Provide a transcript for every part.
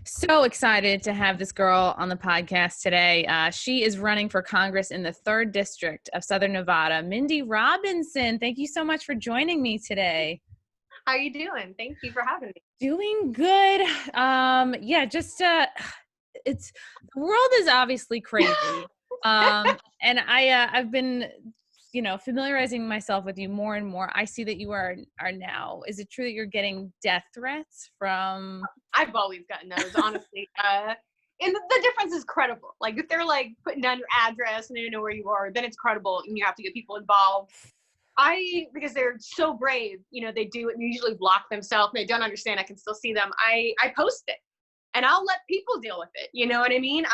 So excited to have this girl on the podcast today. She is running for Congress in the 3rd District of Southern Nevada. Mindy Robinson, thank you so much for joining me today. How you doing? Thank you for having me. Doing good. It's the world is obviously crazy. And I've been, familiarizing myself with you more and more. I see that you are now. Is it true that you're getting death threats from? I've always gotten those, honestly. And the difference is credible. Like if they're like putting down your address and they don't know where you are, then it's credible and you have to get people involved. Because they're so brave, they do it and usually block themselves. They don't understand. I can still see them. I post it and I'll let people deal with it. You know what I mean?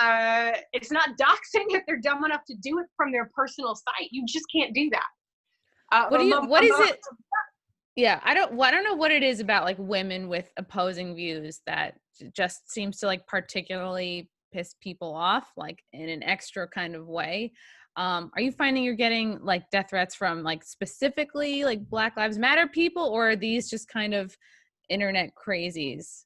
It's not doxing if they're dumb enough to do it from their personal site. You just can't do that. What is it? Yeah, I don't know what it is about like women with opposing views that just seems to like particularly piss people off, like in an extra kind of way. Are you finding you're getting like death threats from like specifically like Black Lives Matter people, or are these just kind of internet crazies?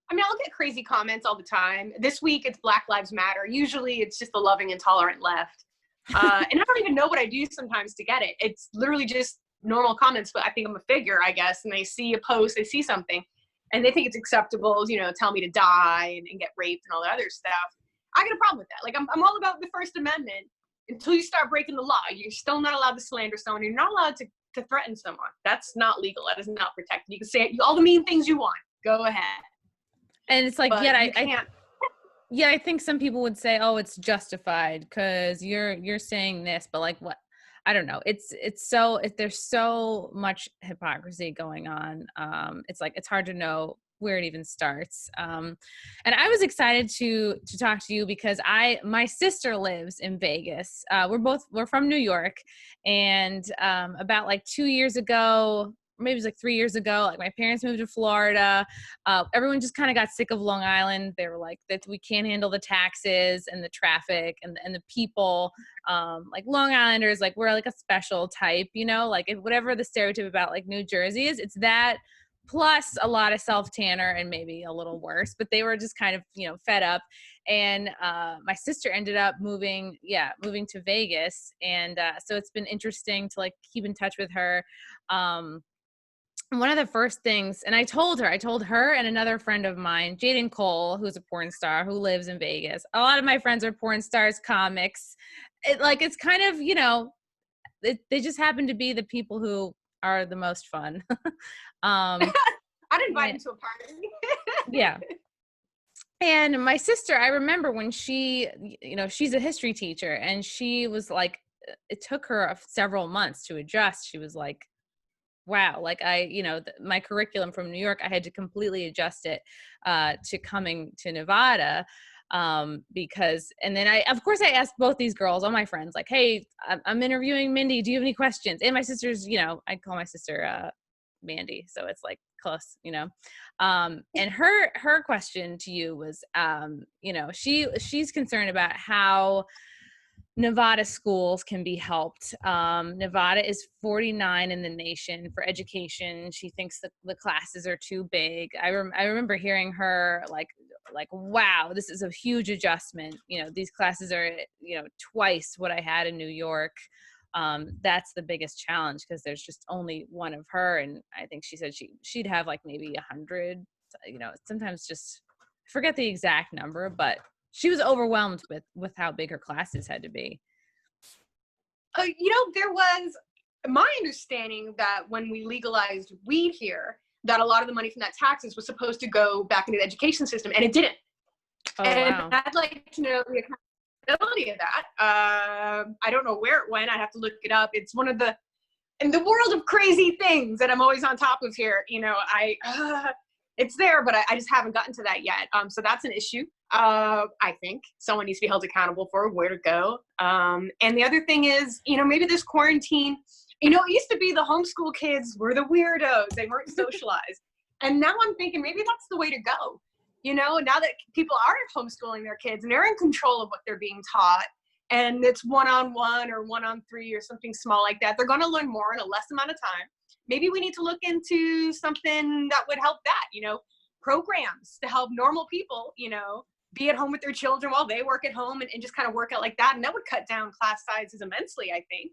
I mean, I'll get crazy comments all the time. This week it's Black Lives Matter. Usually it's just the loving and tolerant left. And I don't even know what I do sometimes to get it. It's literally just normal comments, but I think I'm a figure, I guess. And they see a post, they see something, and they think it's acceptable, tell me to die and get raped and all that other stuff. I got a problem with that. Like, I'm all about the First Amendment. Until you start breaking the law, you're still not allowed to slander someone. You're not allowed to threaten someone. That's not legal. That is not protected. You can say all the mean things you want. Go ahead. And it's like, but I think some people would say, oh, it's justified because you're saying this, but like what? I don't know. There's so much hypocrisy going on. It's like, it's hard to know where it even starts. And I was excited to talk to you because my sister lives in Vegas. We're from New York, and about like 2 years ago, maybe it was like 3 years ago, like my parents moved to Florida. Everyone just kind of got sick of Long Island. They were like, that we can't handle the taxes and the traffic and the people. Like Long Islanders, like we're like a special type, like whatever the stereotype about like New Jersey is, it's that plus a lot of self-tanner and maybe a little worse, but they were just kind of, fed up. And my sister ended up moving to Vegas. And so it's been interesting to like keep in touch with her. One of the first things, and I told her and another friend of mine, Jaden Cole, who's a porn star who lives in Vegas. A lot of my friends are porn stars, comics. It's kind of, they just happen to be the people who are the most fun. I'd invite him to a party. Yeah. And my sister, I remember when she, she's a history teacher, and she was like, it took her several months to adjust. She was like, wow, like my curriculum from New York, I had to completely adjust it to coming to Nevada. Because, and then I asked both these girls, all my friends, like, hey, I'm interviewing Mindy. Do you have any questions? And my sister's, I call my sister Mandy, so it's like close, and her question to you was, she's concerned about how Nevada schools can be helped. Nevada is 49 in the nation for education. She thinks that the classes are too big. I remember hearing her like, wow, this is a huge adjustment. These classes are, twice what I had in New York. That's the biggest challenge because there's just only one of her. And I think she said she'd have like maybe 100, sometimes just forget the exact number, but she was overwhelmed with how big her classes had to be. There was my understanding that when we legalized weed here, that a lot of the money from that taxes was supposed to go back into the education system, and it didn't. Oh, and wow. I'd like to know the accountability of that. I don't know where it went. I'd have to look it up. It's one of in the world of crazy things that I'm always on top of here. It's there, but I just haven't gotten to that yet. So that's an issue. I think someone needs to be held accountable for where to go. And the other thing is, maybe this quarantine, it used to be the homeschool kids were the weirdos. They weren't socialized. And now I'm thinking maybe that's the way to go. Now that people are homeschooling their kids and they're in control of what they're being taught, and it's 1-on-1 or 1-on-3 or something small like that, they're going to learn more in a less amount of time. Maybe we need to look into something that would help that, programs to help normal people, be at home with their children while they work at home, and just kind of work out like that. And that would cut down class sizes immensely, I think.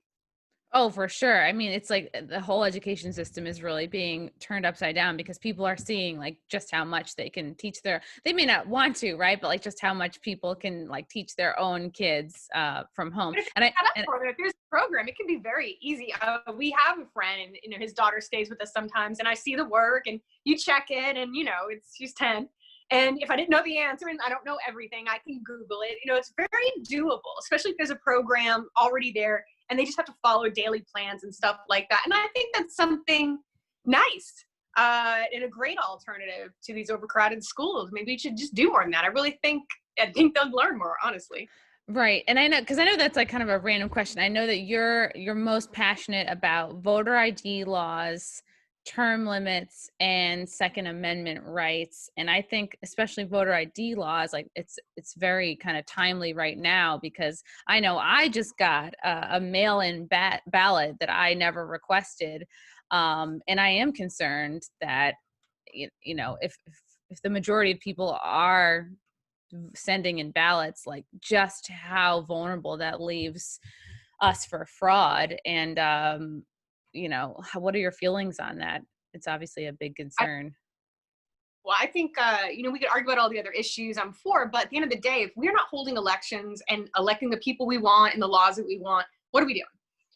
Oh, for sure. I mean, it's like the whole education system is really being turned upside down because people are seeing like just how much they can teach they may not want to, right? But like just how much people can like teach their own kids from home. But if there's a program, it can be very easy. We have a friend, and his daughter stays with us sometimes, and I see the work, and you check it, and she's 10. And if I didn't know the answer and I don't know everything, I can Google it. It's very doable, especially if there's a program already there and they just have to follow daily plans and stuff like that. And I think that's something nice and a great alternative to these overcrowded schools. Maybe we should just do more than that. I think they'll learn more, honestly. Right. And I know that's like kind of a random question. I know that you're most passionate about voter ID laws, term limits, and Second Amendment rights. And I think especially voter ID laws, like it's very kind of timely right now, because I know I just got a mail-in ballot that I never requested. And I am concerned that, if the majority of people are sending in ballots, like just how vulnerable that leaves us for fraud. And what are your feelings on that? It's obviously a big concern. I think we could argue about all the other issues I'm for, but at the end of the day, if we're not holding elections and electing the people we want and the laws that we want, what are we doing?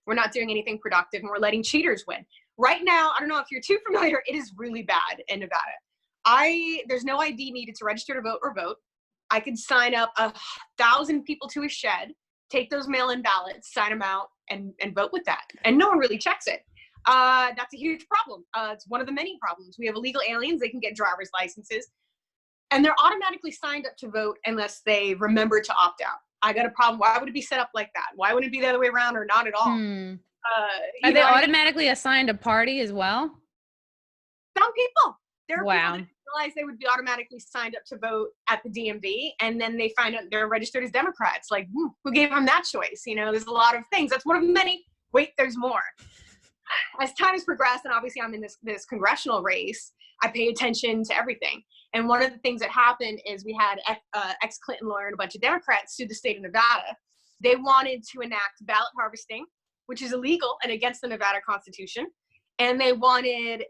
We're not doing anything productive, and we're letting cheaters win. Right now, I don't know if you're too familiar, it is really bad in Nevada. There's no ID needed to register to vote or vote. I could sign up 1,000 people to a shed, take those mail-in ballots, sign them out, and vote with that. And no one really checks it. That's a huge problem. It's one of the many problems. We have illegal aliens. They can get driver's licenses, and they're automatically signed up to vote unless they remember to opt out. I got a problem. Why would it be set up like that? Why wouldn't it be the other way around, or not at all? Are they automatically assigned a party as well? Some people. There are wow. people that realize they would be automatically signed up to vote at the DMV, and then they find out they're registered as Democrats. Like, who gave them that choice? There's a lot of things. That's one of many. Wait, there's more. As time has progressed, and obviously I'm in this congressional race, I pay attention to everything. And one of the things that happened is we had ex-Clinton lawyer and a bunch of Democrats sue the state of Nevada. They wanted to enact ballot harvesting, which is illegal and against the Nevada Constitution. And they wanted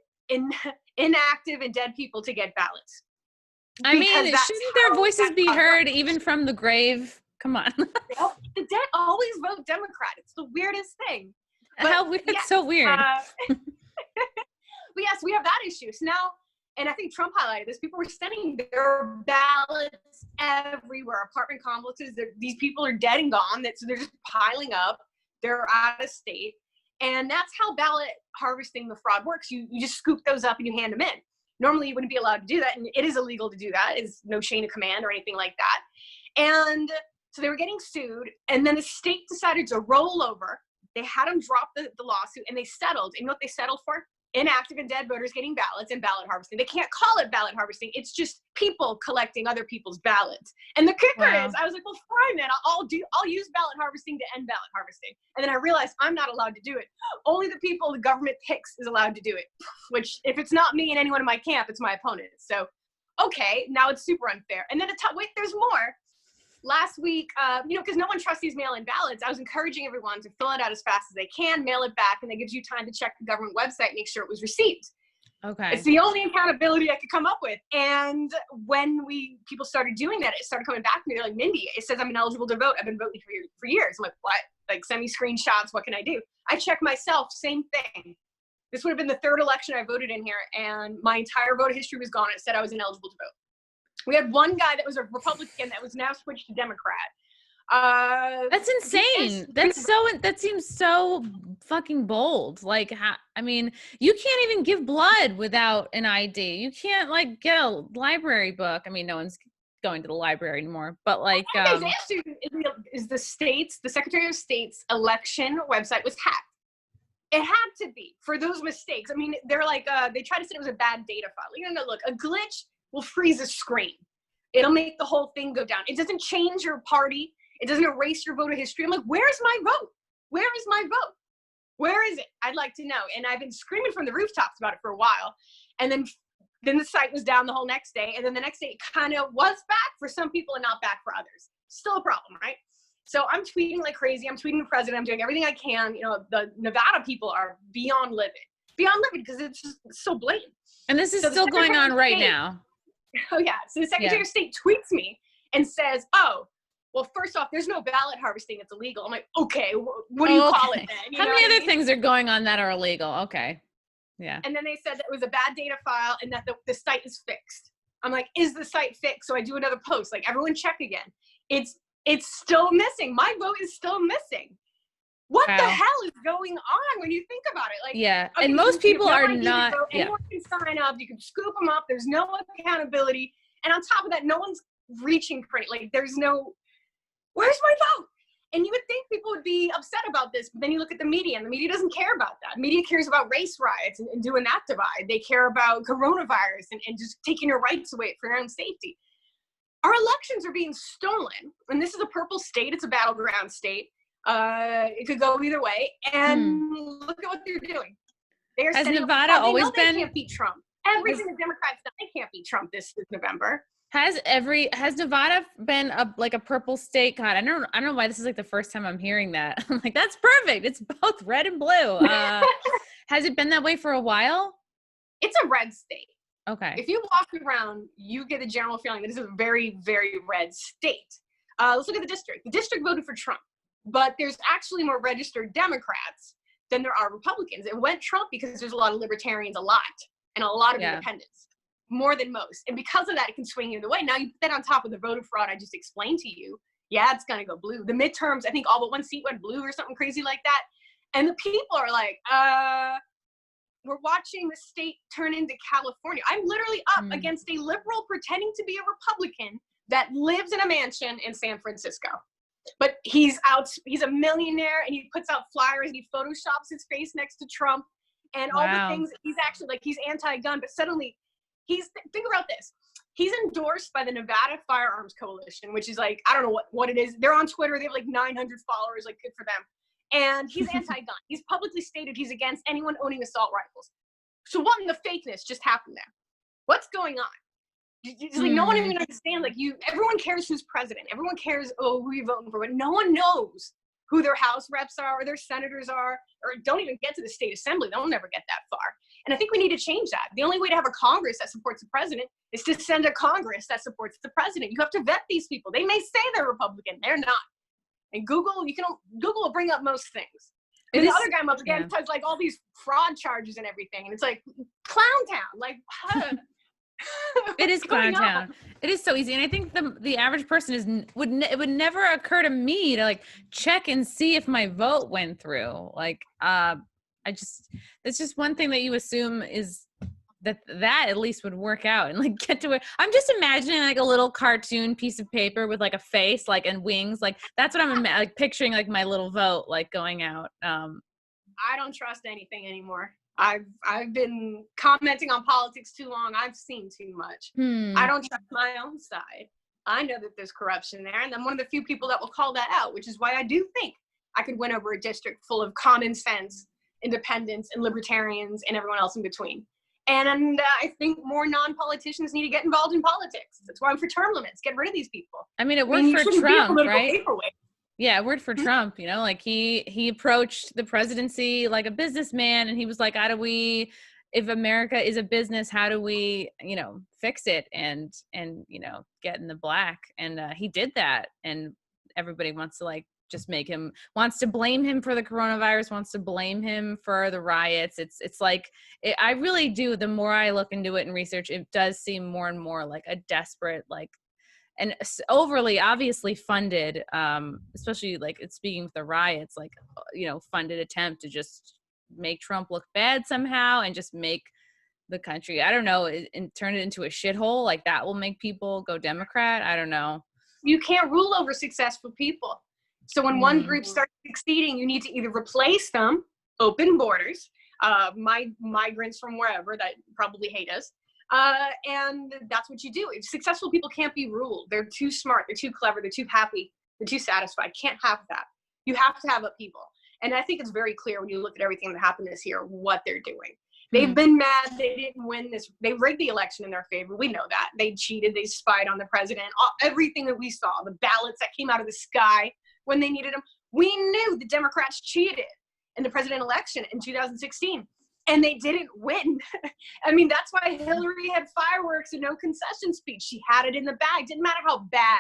inactive and dead people to get ballots. I mean, shouldn't their voices be heard even from the grave? Come on. The dead always vote Democrat. It's the weirdest thing. How weird. It's so weird. But yes, we have that issue. So now, and I think Trump highlighted this, people were sending their ballots everywhere. Apartment complexes, these people are dead and gone. So they're just piling up. They're out of state. And that's how ballot harvesting, the fraud works. You just scoop those up and you hand them in. Normally you wouldn't be allowed to do that. And it is illegal to do that. It's no chain of command or anything like that. And so they were getting sued. And then the state decided to roll over. They had them drop the lawsuit, and they settled. And you know what they settled for? Inactive and dead voters getting ballots and ballot harvesting. They can't call it ballot harvesting. It's just people collecting other people's ballots. And the kicker is, I was like, well, fine then. I'll use ballot harvesting to end ballot harvesting. And then I realized I'm not allowed to do it. Only the people the government picks is allowed to do it. Which, if it's not me and anyone in my camp, it's my opponent. So, okay, now it's super unfair. And then wait, there's more. Last week, because no one trusts these mail-in ballots, I was encouraging everyone to fill it out as fast as they can, mail it back, and that gives you time to check the government website, make sure it was received. Okay. It's the only accountability I could come up with. And when people started doing that, it started coming back to me. They're like, Mindy, it says I'm ineligible to vote. I've been voting for years. I'm like, what? Like, send me screenshots. What can I do? I check myself. Same thing. This would have been the third election I voted in here, and my entire voter history was gone. It said I was ineligible to vote. We had one guy that was a Republican that was now switched to Democrat. That's insane. That seems so fucking bold. Like, you can't even give blood without an ID. You can't like get a library book. I mean, no one's going to the library anymore, but like, is the Secretary of State's election website was hacked. It had to be for those mistakes. I mean, they're like, they tried to say it was a bad data file. Look, a glitch will freeze a screen. It'll make the whole thing go down. It doesn't change your party. It doesn't erase your voter history. I'm like, where's my vote? Where is my vote? Where is it? I'd like to know. And I've been screaming from the rooftops about it for a while. And then Then the site was down the whole next day. And then the next day it kind of was back for some people and not back for others. Still a problem, right? So I'm tweeting like crazy. I'm tweeting the president. I'm doing everything I can. You know, the Nevada people are beyond livid because it's just so blatant. And this is still going on right now. Oh yeah. So the Secretary of State tweets me and says, "Oh, well, first off, there's no ballot harvesting. It's illegal." I'm like, okay, what do you call it then? How many other things are going on that are illegal? Okay. Yeah. And then they said that it was a bad data file and that the site is fixed. I'm like, is the site fixed? So I do another post, like, everyone check again. It's still missing. My vote is still missing. What the hell is going on when you think about it? Like, yeah. Okay, and most people are ID not. vote, anyone can sign up. You can scoop them up. There's no accountability. And on top of that, no one's reaching for it. Like, there's no, where's my vote? And you would think people would be upset about this, but then you look at the media, and the media doesn't care about that. Media cares about race riots and doing that divide. They care about coronavirus and just taking your rights away for your own safety. Our elections are being stolen, and this is a purple state. It's a battleground state. It could go either way, and look at what they're doing. Has Nevada always been? They can't beat Trump. Everything the Democrats done, they can't beat Trump this November. Has Nevada been a purple state? God, I don't know why this is like the first time I'm hearing that. I'm like, that's perfect. It's both red and blue. Has it been that way for a while? It's a red state. Okay. If you walk around, you get a general feeling that this is a very, very red state. Let's look at the district. The district voted for Trump, but there's actually more registered Democrats than there are Republicans. It went Trump because there's a lot of libertarians, and a lot of independents. More than most. And because of that, it can swing you the way. Now you put that on top of the voter fraud I just explained to you. Yeah, it's going to go blue. The midterms, I think all but one seat went blue or something crazy like that. And the people are like, we're watching the state turn into California. I'm literally up against a liberal pretending to be a Republican that lives in a mansion in San Francisco. But he's a millionaire, and he puts out flyers, and he photoshops his face next to Trump and all the things. He's actually like, he's anti-gun, but suddenly think about this. He's endorsed by the Nevada Firearms Coalition, which is like, I don't know what it is. They're on Twitter. They have like 900 followers, like, good for them. And he's anti-gun. He's publicly stated he's against anyone owning assault rifles. So what in the fakeness just happened there? What's going on? It's like no one even understands. Like, everyone cares who's president. Everyone cares, who you're voting for, but no one knows who their House reps are or their senators are, or don't even get to the state assembly. They'll never get that far. And I think we need to change that. The only way to have a Congress that supports the president is to send a Congress that supports the president. You have to vet these people. They may say they're Republican. They're not. And Google will bring up most things. And the other guy up again has like all these fraud charges and everything. And it's like, clown town. Like, it is clown town. It is so easy. And I think the average person it would never occur to me to like check and see if my vote went through. Like, it's just one thing that you assume is that at least would work out and like get to it. I'm just imagining like a little cartoon piece of paper with like a face, like, and wings. Like, that's what I'm like picturing, like my little vote, like going out. I don't trust anything anymore. I've been commenting on politics too long. I've seen too much. I don't trust my own side. I know that there's corruption there, and I'm one of the few people that will call that out, which is why I do think I could win over a district full of common sense independents and libertarians and everyone else in between. And I think more non-politicians need to get involved in politics. That's why I'm for term limits. Get rid of these people. I mean, it worked for Trump, right? Yeah, it worked for Trump. You know, like he approached the presidency like a businessman, and he was like, if America is a business, how do we, fix it and get in the black? And he did that. And everybody wants to like just wants to blame him for the coronavirus, wants to blame him for the riots. It's like, I really do. The more I look into it and research, it does seem more and more like a desperate, like, and overly obviously funded, especially like speaking of the riots, like, funded attempt to just make Trump look bad somehow and just make the country, I don't know, and turn it into a shithole. Like, that will make people go Democrat. I don't know. You can't rule over successful people. So when one group starts succeeding, you need to either replace them, open borders, migrants from wherever that probably hate us. And that's what you do. If successful people can't be ruled. They're too smart. They're too clever. They're too happy. They're too satisfied. Can't have that. You have to have people. And I think it's very clear when you look at everything that happened this year, what they're doing. They've been mad they didn't win this. They rigged the election in their favor. We know that. They cheated. They spied on the president. Everything that we saw, the ballots that came out of the sky when they needed them. We knew the Democrats cheated in the president election in 2016. And they didn't win. I mean, that's why Hillary had fireworks and no concession speech. She had it in the bag. Didn't matter how bad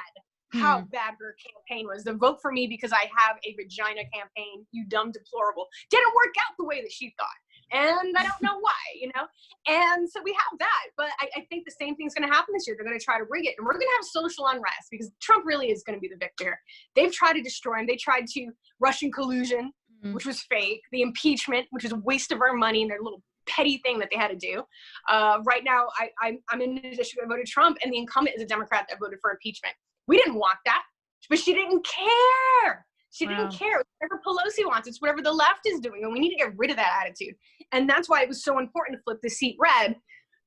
her campaign was. The vote for me because I have a vagina campaign, you dumb deplorable, didn't work out the way that she thought. And I don't know why, you know? And so we have that. But I think the same thing's going to happen this year. They're going to try to rig it. And we're going to have social unrest because Trump really is going to be the victor. They've tried to destroy him. They tried to Russian collusion, which was fake. The impeachment, which was a waste of our money and their little petty thing that they had to do. Right now, I'm in a district that voted Trump, and the incumbent is a Democrat that voted for impeachment. We didn't want that, but she didn't care. She didn't care. It's whatever Pelosi wants. It's whatever the left is doing, and we need to get rid of that attitude. And that's why it was so important to flip the seat red.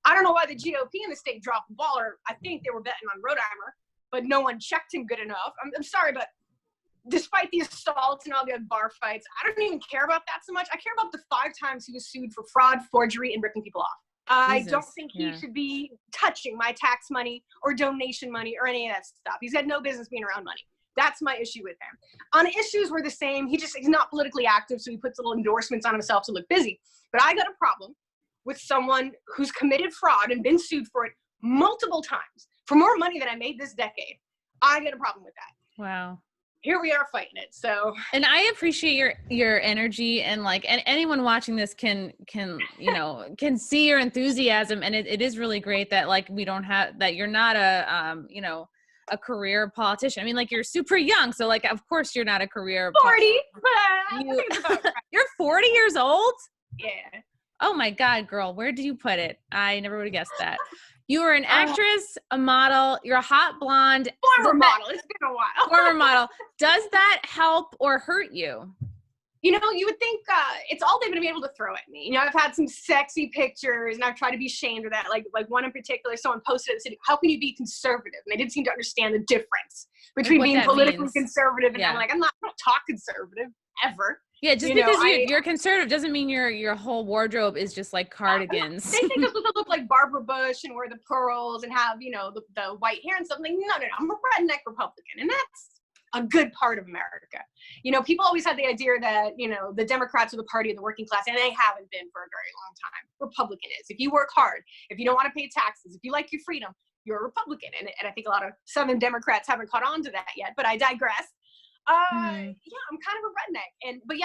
I don't know why the GOP in the state dropped the ball, or I think they were betting on Rodheimer, but no one checked him good enough. I'm sorry, but despite the assaults and all the bar fights, I don't even care about that so much. I care about the 5 times he was sued for fraud, forgery, and ripping people off. I don't think he should be touching my tax money or donation money or any of that stuff. He's had no business being around money. That's my issue with him. On issues, we're the same. He's not politically active, so he puts little endorsements on himself to look busy. But I got a problem with someone who's committed fraud and been sued for it multiple times for more money than I made this decade. I get a problem with that. Wow. Here we are fighting it. So, and I appreciate your energy, and like, and anyone watching this can see your enthusiasm, and it is really great that like we don't have that. You're not a career politician. I mean, like, you're super young, so like of course you're not a career 40. You're 40 years old? Yeah. Oh my God, girl, where did you put it? I never would have guessed that. You were an actress, a model, you're a hot blonde. Former model. It's been a while. Former model. Does that help or hurt you? You know, you would think it's all they've been able to throw at me. You know, I've had some sexy pictures, and I've tried to be ashamed of that. Like one in particular, someone posted it and said, how can you be conservative? And they didn't seem to understand the difference between being politically conservative and I'm like, I don't talk conservative, ever. Yeah, just because you're conservative doesn't mean your whole wardrobe is just like cardigans. They think it's supposed to look like Barbara Bush and wear the pearls and have, the white hair and something. No. I'm a redneck Republican, and that's a good part of America. You know, people always had the idea that, the Democrats are the party of the working class, and they haven't been for a very long time. Republican is. If you work hard, if you don't want to pay taxes, if you like your freedom, you're a Republican. And I think a lot of Southern Democrats haven't caught on to that yet, but I digress. Yeah, I'm kind of a redneck.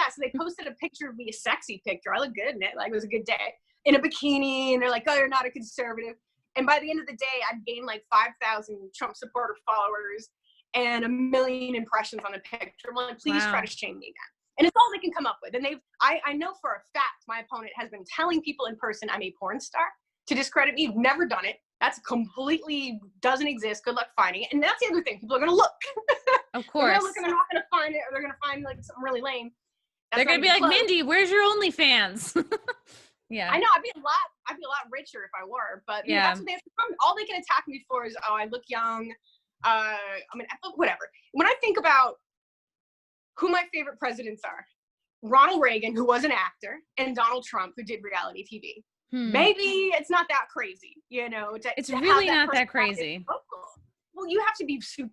So they posted a picture of me, a sexy picture. I look good in it. Like, it was a good day, in a bikini. And they're like, oh, you're not a conservative. And by the end of the day, I'd gained like 5,000 Trump supporter followers and 1 million impressions on the picture. I'm like, please try to shame me again. And it's all they can come up with. And I know for a fact my opponent has been telling people in person I'm a porn star to discredit me. You've never done it. That's completely doesn't exist. Good luck finding it. And that's the other thing. People are going to look. Of course. They're going to look and they're not going to find it, or they're going to find like something really lame. They're going to be like, Mindy, where's your OnlyFans? Yeah. I know. I'd be a lot richer if I were, but that's what they have to come. All they can attack me for is, oh, I look young. Whatever. When I think about who my favorite presidents are, Ronald Reagan, who was an actor, and Donald Trump, who did reality TV. Maybe it's not that crazy, It's really not that crazy. Well, you have to be you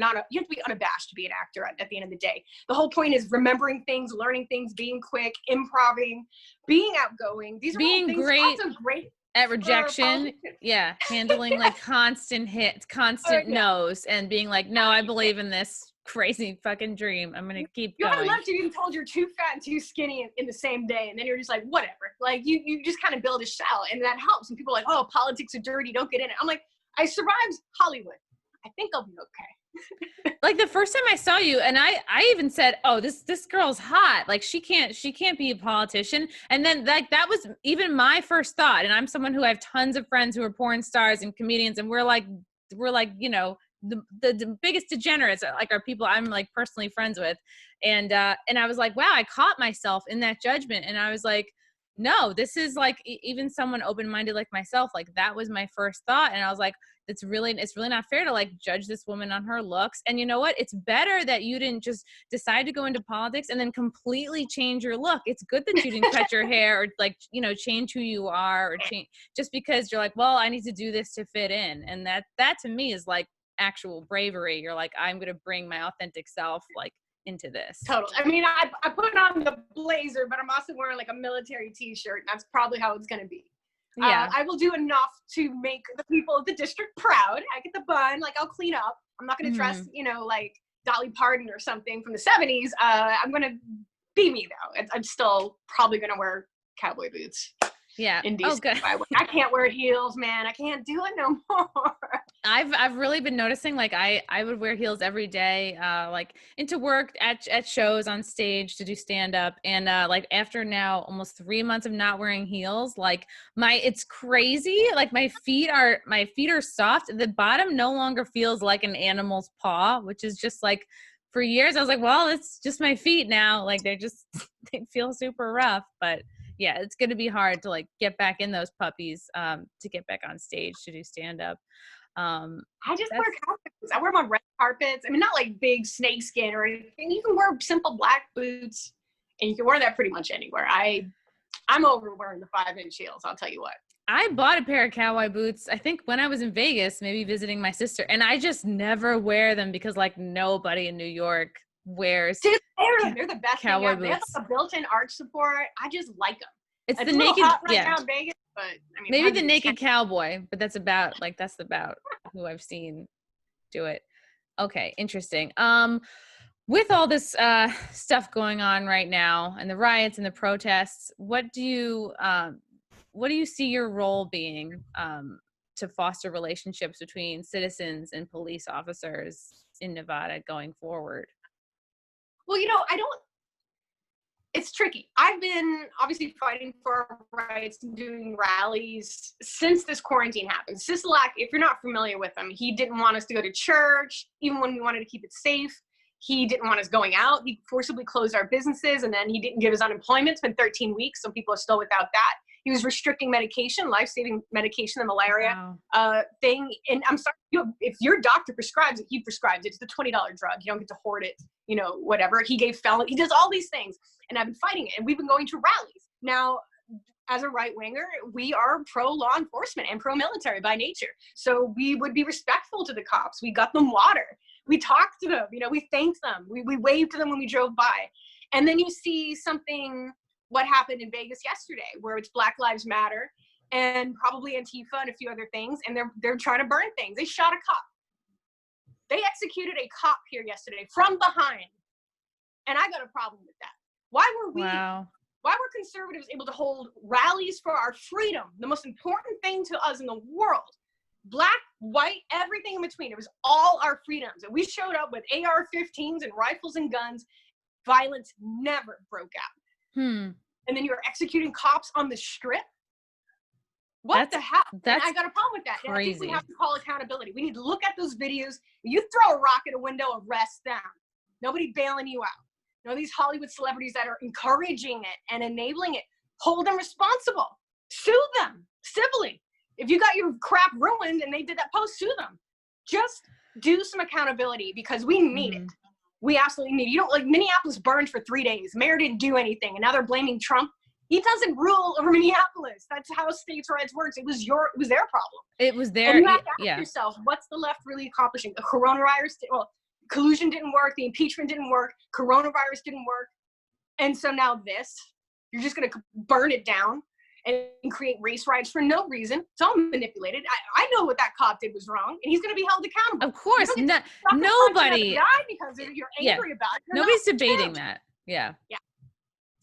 have to be unabashed to be an actor at the end of the day. The whole point is remembering things, learning things, being quick, improving, being outgoing. These are being all things also great at rejection. Yeah. Handling like constant hits, constant no's, and being like, no, I believe in this crazy fucking dream. I'm going to keep going. You haven't left, you're being told you're too fat and too skinny in the same day. And then you're just like, whatever. Like you just kind of build a shell, and that helps. And people are like, oh, politics are dirty. Don't get in it. I'm like, I survived Hollywood. I think I'll be okay. Like the first time I saw you, and I even said, oh, this girl's hot. Like she can't be a politician. And then that was even my first thought. And I'm someone who I have tons of friends who are porn stars and comedians, and we're like, the biggest degenerates, like, are people I'm like personally friends with. And I was like, wow, I caught myself in that judgment. And I was like, no, this is like even someone open-minded like myself, like that was my first thought. And I was like, it's really not fair to like judge this woman on her looks. And you know what? It's better that you didn't just decide to go into politics and then completely change your look. It's good that you didn't cut your hair or like, you know, change who you are or change just because you're like, well, I need to do this to fit in. And that to me is like actual bravery. You're like, I'm going to bring my authentic self like into this. Totally. I mean, I put on the blazer, but I'm also wearing like a military t-shirt. And that's probably how it's going to be. Yeah. I will do enough to make the people of the district proud. I get the bun, like I'll clean up. I'm not going to dress, you know, like Dolly Parton or something from the 70s. I'm going to be me though. I'm still probably going to wear cowboy boots. Yeah. In Oh, good. I can't wear heels, man. I can't do it no more. I've really been noticing like I would wear heels every day, like into work, at shows, on stage to do stand up, and like after now almost 3 months of not wearing heels, like it's crazy. Like my feet are soft. The bottom no longer feels like an animal's paw, which is just like for years I was like, well, it's just my feet now. Like they feel super rough, but yeah, it's going to be hard to like get back in those puppies to get back on stage to do stand up. I just wear carpets. I wear them on red carpets. I mean, not like big snakeskin or anything. You can wear simple black boots, and you can wear that pretty much anywhere. I'm over wearing the 5-inch heels. I'll tell you what. I bought a pair of cowboy boots, I think when I was in Vegas, maybe visiting my sister, and I just never wear them because like nobody in New York wears. Dude, they're the best cowboy thing. They have like a built-in arch support. I just like them. It's the a naked, hot right now in Vegas, but I mean, maybe the naked cowboy, but that's about who I've seen do it. Okay, interesting. With all this stuff going on right now and the riots and the protests, what do you see your role being to foster relationships between citizens and police officers in Nevada going forward? Well, you know, it's tricky. I've been obviously fighting for our rights and doing rallies since this quarantine happened. Sisolak, if you're not familiar with him, he didn't want us to go to church, even when we wanted to keep it safe. He didn't want us going out. He forcibly closed our businesses, and then he didn't give us unemployment. It's been 13 weeks. Some people are still without that. He was restricting medication, life-saving medication, the malaria thing. And I'm sorry, if your doctor prescribes it, he prescribes it. It's the $20 drug. You don't get to hoard it, you know, whatever. He does all these things. And I've been fighting it. And we've been going to rallies. Now, as a right-winger, we are pro-law enforcement and pro-military by nature. So we would be respectful to the cops. We got them water. We talked to them. You know, we thanked them. We waved to them when we drove by. And then you see what happened in Vegas yesterday, where it's Black Lives Matter and probably Antifa and a few other things. And they're trying to burn things. They shot a cop. They executed a cop here yesterday from behind. And I got a problem with that. Why were conservatives able to hold rallies for our freedom, the most important thing to us in the world? Black, white, everything in between. It was all our freedoms. And we showed up with AR-15s and rifles and guns. Violence never broke out. And then you're executing cops on the strip? What the hell? I got a problem with that. Crazy. I think we have to call accountability. We need to look at those videos. You throw a rock at a window, arrest them. Nobody bailing you out. You know, these Hollywood celebrities that are encouraging it and enabling it, hold them responsible. Sue them civilly. If you got your crap ruined and they did that post, sue them. Just do some accountability because we need it. We absolutely need it. You don't like Minneapolis burned for 3 days. Mayor didn't do anything. And now they're blaming Trump. He doesn't rule over Minneapolis. That's how states' rights works. It was their problem. It was their, and you have to ask yourself, what's the left really accomplishing? The coronavirus, collusion didn't work. The impeachment didn't work. Coronavirus didn't work. And so now you're just going to burn it down and create race riots for no reason. It's all manipulated. I know what that cop did was wrong, and he's going to be held accountable. Of course, nobody. Because you're angry about it. Nobody's debating that. Yeah.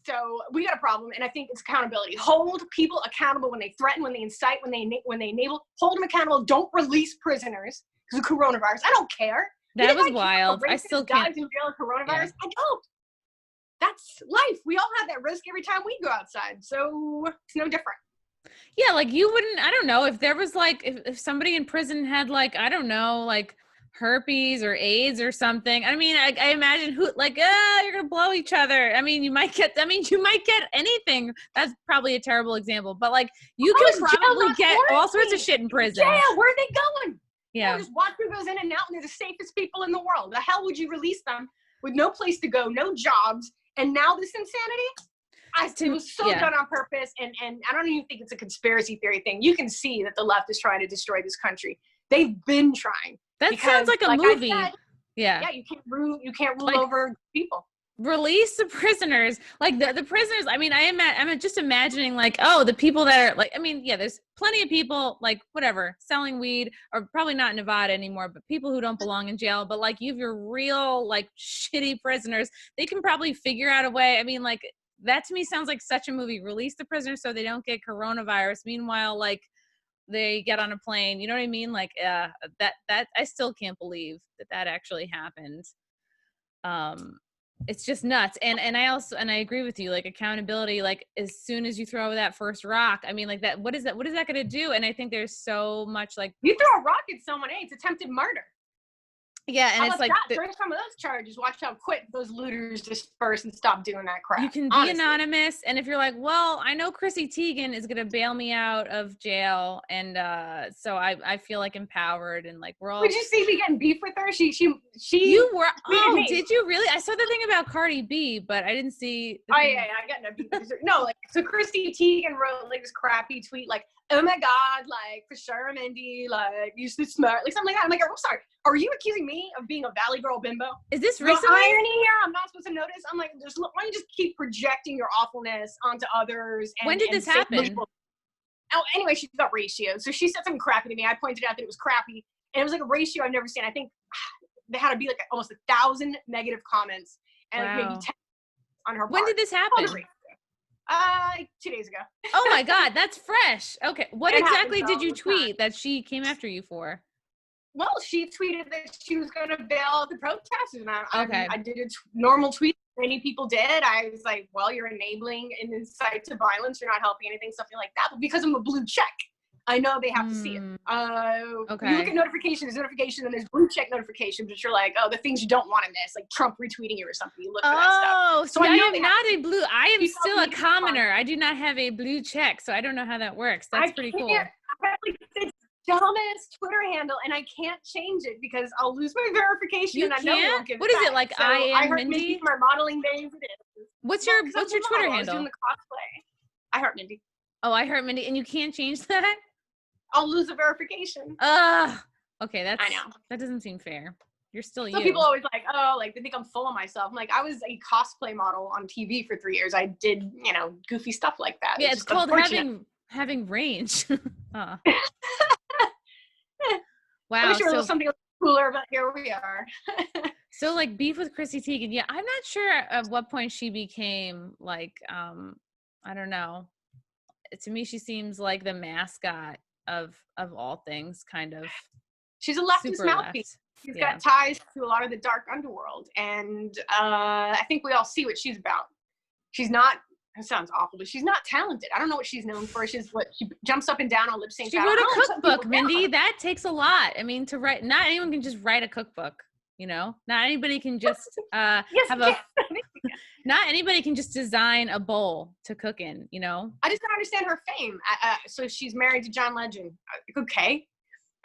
So we got a problem, and I think it's accountability. Hold people accountable when they threaten, when they incite, when they enable. Hold them accountable. Don't release prisoners because of coronavirus. I don't care. That was wild. I still can't. Dies in jail of coronavirus. I don't. That's life. We all have that risk every time we go outside. So it's no different. Yeah, like you wouldn't, I don't know, if there was like, if somebody in prison had like, I don't know, like herpes or AIDS or something. I mean, I imagine who like, you're gonna blow each other. I mean, you might get anything. That's probably a terrible example, but like you How can is jail probably not get all sorts of quarantine? shit in prison. Jail, where are they going? Yeah. Just watch who goes in and out, and they're the safest people in the world. The hell would you release them with no place to go, no jobs, and now this insanity? It was so done on purpose, and I don't even think it's a conspiracy theory thing. You can see that the left is trying to destroy this country. They've been trying. That sounds like a movie. Yeah, you can't rule over people. Release the prisoners, like the prisoners. I mean, I'm just imagining like, oh, the people that are like, I mean, yeah, there's plenty of people like whatever selling weed, or probably not in Nevada anymore, but people who don't belong in jail. But like, you have your real like shitty prisoners. They can probably figure out a way. I mean, like that to me sounds like such a movie. Release the prisoners so they don't get coronavirus. Meanwhile, like they get on a plane. You know what I mean? Like that I still can't believe that actually happened. It's just nuts. And I agree with you, like accountability, like as soon as you throw that first rock, I mean, like that, what is that going to do? And I think there's so much like, you throw a rock at someone, hey, it's attempted murder. Yeah, and it's like throw some of those charges. Watch how quick those looters disperse and stop doing that crap. You can be anonymous, and if you're like, well, I know Chrissy Teigen is gonna bail me out of jail, and so I feel like empowered, and like we're all. Did you see me getting beef with her? She. You were. Oh, did you really? I saw the thing about Cardi B, but I didn't see. I got no beef with her. No, like so Chrissy Teigen wrote like this crappy tweet, like, oh my god, like for sure, Mindy, like you should smart, like something like that. I'm like, I'm sorry. Are you accusing me of being a Valley Girl bimbo? Is this the recently? irony here? I'm not supposed to notice. I'm like, why don't you just keep projecting your awfulness onto others? When did this happen? Oh, anyway, she got ratio. So she said something crappy to me. I pointed out that it was crappy, and it was like a ratio I've never seen. I think there had to be like almost 1,000 negative comments, and like maybe 10 on her part. When did this happen? 2 days ago. Oh my god, that's fresh. Okay, what exactly did you tweet that she came after you for? Well, she tweeted that she was going to bail out the protesters, and I did a normal tweet many people did. I was like, well, you're enabling an incite to violence. You're not helping anything, something like that. But because I'm a blue check, I know they have to see it. You look at notifications, and there's blue check notifications, but you're like, oh, the things you don't want to miss, like Trump retweeting you or something. You look for that stuff. So I am not a blue. I am still a commoner. I do not have a blue check, so I don't know how that works. That's pretty cool. Dumbest Twitter handle, and I can't change it because I'll lose my verification. You and I know they won't give What it is back. it like? So I am heard Mindy. My modeling days. It is. What's your Twitter handle? I was doing the cosplay. I heart Mindy. Oh, I heart Mindy, and you can't change that. I'll lose the verification. Okay, I know that doesn't seem fair. You're still you. So people always like, oh, like they think I'm full of myself. I'm like, I was a cosplay model on TV for 3 years. I did, goofy stuff like that. Yeah, it's called having range. Wow. I wish there was something cooler, but here we are. So like beef with Chrissy Teigen. Yeah, I'm not sure at what point she became like, I don't know. To me, she seems like the mascot of all things, kind of. She's a leftist mouthpiece. She's got ties to a lot of the dark underworld, and I think we all see what she's about. She's not. It sounds awful, but she's not talented. I don't know what she's known for. She jumps up and down on lip sync. She wrote a cookbook, Mindy. That takes a lot. I mean, to write, not anyone can just write a cookbook. Not anybody can just not anybody can just design a bowl to cook in. I just don't understand her fame. So she's married to John Legend. Okay.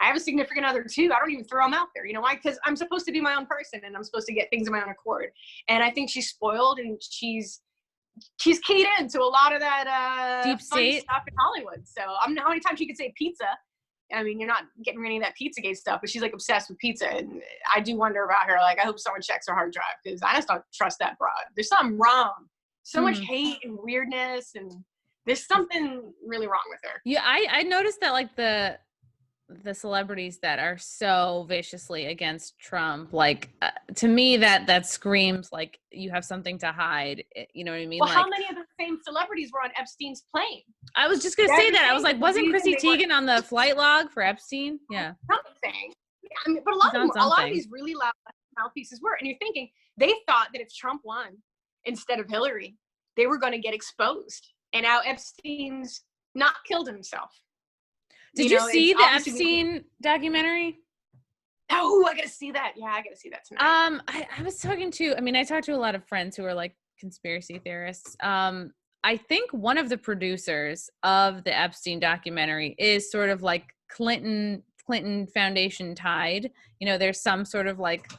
I have a significant other too. I don't even throw them out there. You know why? Because I'm supposed to be my own person, and I'm supposed to get things of my own accord. And I think she's spoiled, and she's keyed into a lot of that deep state stuff in Hollywood. So I don't know how many times she could say pizza. I mean, you're not getting any of that Pizzagate stuff, but she's like obsessed with pizza. And I do wonder about her. Like, I hope someone checks her hard drive, because I just don't trust that broad. There's something wrong. So much hate and weirdness, and there's something really wrong with her. Yeah, I noticed that like the celebrities that are so viciously against Trump, like to me that screams like you have something to hide. You know what I mean? Well, like, how many of the same celebrities were on Epstein's plane? I was just gonna say that. I was like, wasn't Chrissy Teigen on the flight log for Epstein? Yeah. Something. Yeah, I mean, but a lot of these really loud mouthpieces were, and you're thinking they thought that if Trump won instead of Hillary, they were going to get exposed. And now Epstein's not killed himself. Did you see the Epstein documentary? Oh, I gotta see that. Yeah, I gotta see that tonight. I was talking to, I mean, I talked to a lot of friends who are like conspiracy theorists. I think one of the producers of the Epstein documentary is sort of like Clinton Foundation tied. You know, there's some sort of like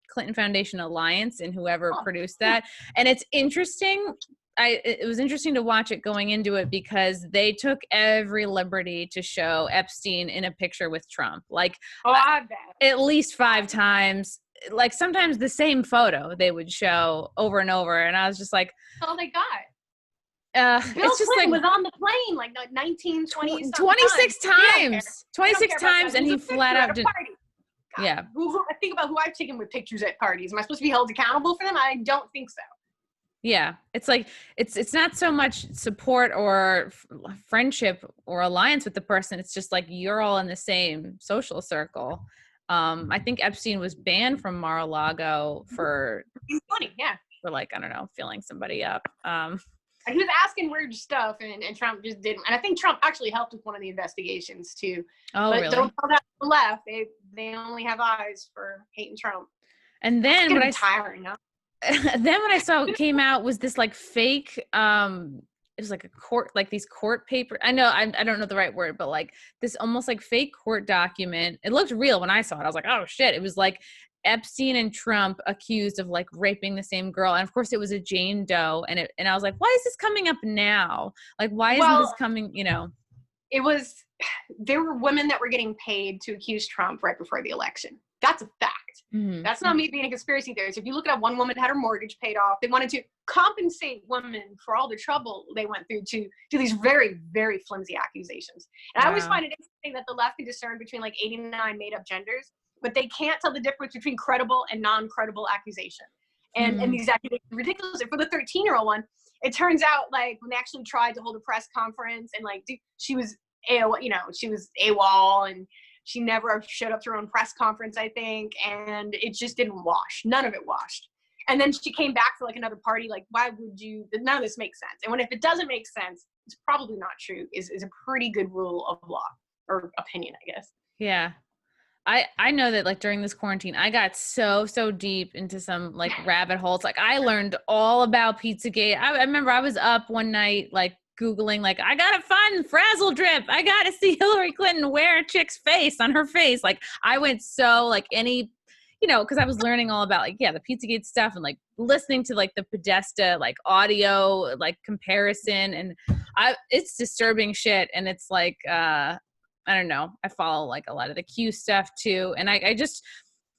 Clinton Foundation alliance in whoever produced that. And it's interesting. It was interesting to watch it going into it because they took every liberty to show Epstein in a picture with Trump. Like, I bet. at least 5 times, like sometimes the same photo they would show over and over. And I was just like, Oh, they got. Bill it's just Clinton like was on the plane like 19, 20 26 times. 26 times, and he flat out did. Yeah. I think about who I've taken with pictures at parties. Am I supposed to be held accountable for them? I don't think so. Yeah, it's like it's not so much support or friendship or alliance with the person. It's just like you're all in the same social circle. I think Epstein was banned from Mar-a-Lago for 20, yeah, for like, I don't know, filling somebody up. He was asking weird stuff, and Trump just didn't. And I think Trump actually helped with one of the investigations too. Oh, but really? Don't tell that to the left. They only have eyes for hating Trump. And then what tiring, huh? then what I saw came out was this like fake it was like a court, like these court paper. I know I don't know the right word, but like this almost like fake court document. It looked real when I saw it. I was like, oh shit. It was like Epstein and Trump accused of like raping the same girl. And of course it was a Jane Doe. And I was like, why is this coming up now? Like, why isn't this coming, you know? There were women that were getting paid to accuse Trump right before the election. That's a fact. Mm-hmm. That's not me being a conspiracy theorist. If you look at one woman had her mortgage paid off, they wanted to compensate women for all the trouble they went through to do these very, very flimsy accusations. And I always find it interesting that the left can discern between like 89 made-up genders, but they can't tell the difference between credible and non-credible accusation. And these accusations are ridiculous. And for the 13-year-old one, it turns out like when they actually tried to hold a press conference and like she was AWOL and she never showed up to her own press conference, I think, and it just didn't wash. None of it washed. And then she came back for like another party. Like, why would you? None of this makes sense. And if it doesn't make sense, it's probably not true. Is a pretty good rule of law or opinion, I guess. Yeah. I know that like during this quarantine, I got so deep into some like rabbit holes. Like I learned all about Pizzagate. I remember I was up one night, like Googling, like, I gotta find Frazzle Drip. I gotta see Hillary Clinton wear a chick's face on her face. Like I went so like any, you know, because I was learning all about like, yeah, the Pizzagate stuff and like listening to like the Podesta like audio like comparison, and it's disturbing shit. And it's like I don't know, I follow like a lot of the Q stuff too, and I just,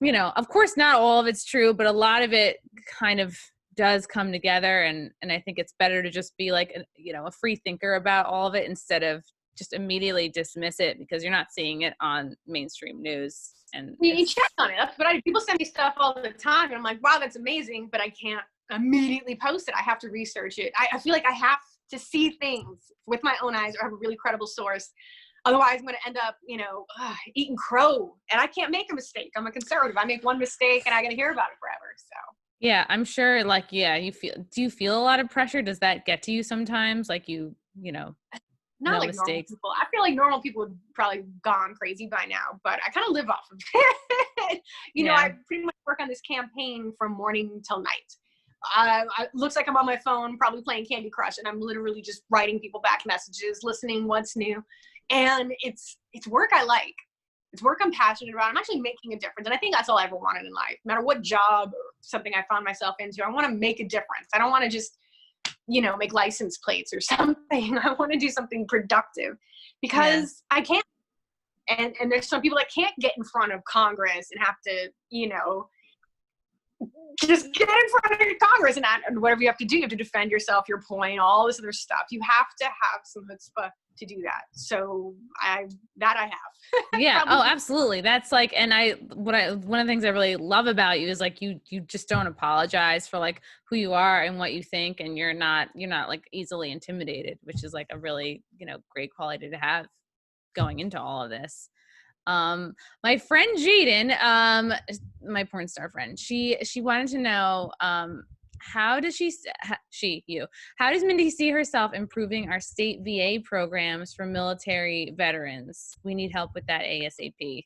you know, of course not all of it's true, but a lot of it kind of does come together, and I think it's better to just be like a free thinker about all of it instead of just immediately dismiss it because you're not seeing it on mainstream news. And you check on it. That's what people send me stuff all the time, and I'm like, wow, that's amazing, but I can't immediately post it. I have to research it. I feel like I have to see things with my own eyes or have a really credible source. Otherwise, I'm going to end up, eating crow, and I can't make a mistake. I'm a conservative. I make one mistake, and I got to hear about it forever. So. Yeah, I'm sure. Like, yeah, do you feel a lot of pressure? Does that get to you sometimes? Like not no like mistakes. Normal people. I feel like normal people would probably gone crazy by now, but I kind of live off of it. I pretty much work on this campaign from morning till night. It looks like I'm on my phone, probably playing Candy Crush, and I'm literally just writing people back messages, listening what's new. And it's work I like. It's work I'm passionate about. I'm actually making a difference. And I think that's all I ever wanted in life. No matter what job or something I found myself into, I want to make a difference. I don't want to just, make license plates or something. I want to do something productive because I can't. And there's some people that can't get in front of Congress and have to, just get in front of Congress and whatever you have to do. You have to defend yourself, your point, all this other stuff. You have to have some chutzpah to do that. So I have. Yeah. Oh, absolutely. That's like, and one of the things I really love about you is like, you just don't apologize for like who you are and what you think. And you're not like easily intimidated, which is like a really, great quality to have going into all of this. My friend Jaden, my porn star friend, she wanted to know, how does Mindy see herself improving our state VA programs for military veterans? We need help with that ASAP.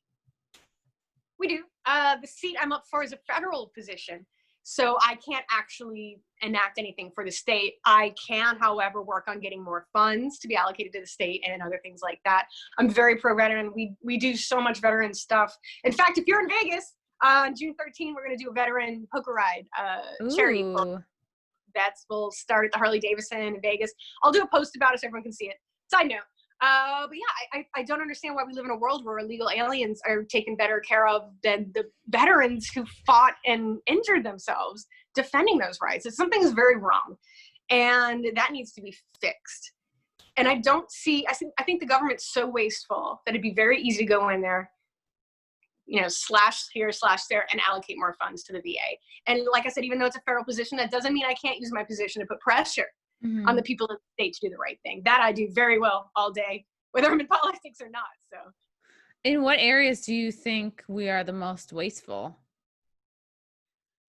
We do. The seat I'm up for is a federal position. So I can't actually enact anything for the state. I can, however, work on getting more funds to be allocated to the state and other things like that. I'm very pro-veteran. We do so much veteran stuff. In fact, if you're in Vegas, on June 13th, we're going to do a veteran poker ride charity. Ooh. We'll start at the Harley Davidson in Vegas. I'll do a post about it so everyone can see it. Side note. But yeah, I don't understand why we live in a world where illegal aliens are taken better care of than the veterans who fought and injured themselves defending those rights. Something is very wrong, and that needs to be fixed. And I think the government's so wasteful that it'd be very easy to go in there, slash here, slash there, and allocate more funds to the VA. And like I said, even though it's a federal position, that doesn't mean I can't use my position to put pressure on the people of the state to do the right thing. That I do very well all day, whether I'm in politics or not. So, in what areas do you think we are the most wasteful?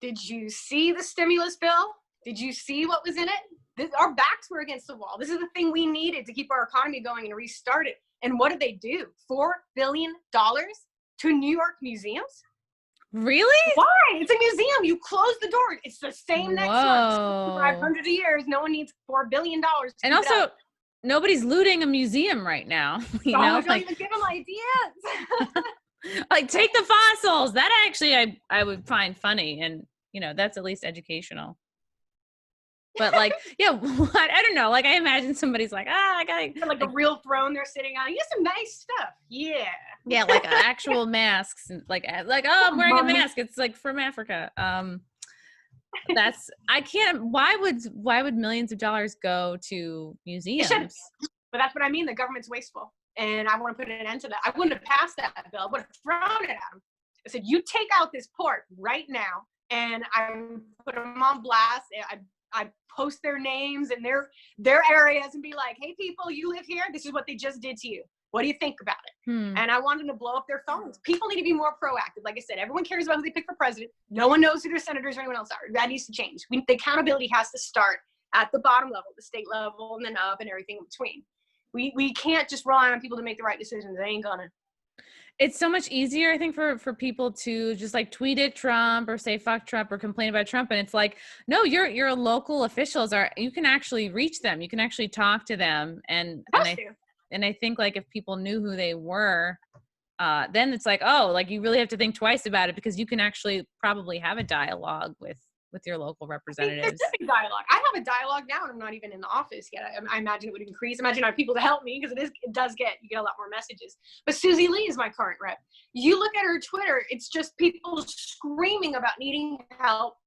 did you see the stimulus bill? Did you see what was in it? Our backs were against the wall. This is the thing we needed to keep our economy going and restart it. And what did they do? $4 billion to New York museums? Really? Why? It's a museum. You close the door. It's the same next month. 500 years. No one needs $4 billion. And also, nobody's looting a museum right now. Don't even give them ideas. Like, take the fossils. That actually I would find funny, and that's at least educational. But like, yeah, I don't know. Like, I imagine somebody's like, I got like a real throne they're sitting on. You have some nice stuff. Yeah. Yeah, like actual masks, and like oh, I'm wearing a mask. It's like from Africa. I can't. Why would millions of dollars go to museums? But that's what I mean. The government's wasteful, and I want to put an end to that. I wouldn't have passed that bill. I would have thrown it at them. I said, you take out this port right now, and I put them on blast. I post their names and their areas and be like, hey, people, you live here. This is what they just did to you. What do you think about it? And I want them to blow up their phones. People need to be more proactive. Like I said, everyone cares about who they pick for president. No one knows who their senators or anyone else are. That needs to change. The accountability has to start at the bottom level, the state level, and then up and everything in between. We can't just rely on people to make the right decisions. They ain't gonna. It's so much easier, I think, for people to just like tweet at Trump or say fuck Trump or complain about Trump. And it's like, no, your local officials you can actually reach them. You can actually talk to them. And I think like if people knew who they were, then it's like, oh, like you really have to think twice about it, because you can actually probably have a dialogue with your local representatives. There's a dialogue. I have a dialogue now, and I'm not even in the office yet. I imagine it would increase. Imagine I have people to help me, because you get a lot more messages. But Susie Lee is my current rep. You look at her Twitter, it's just people screaming about needing help.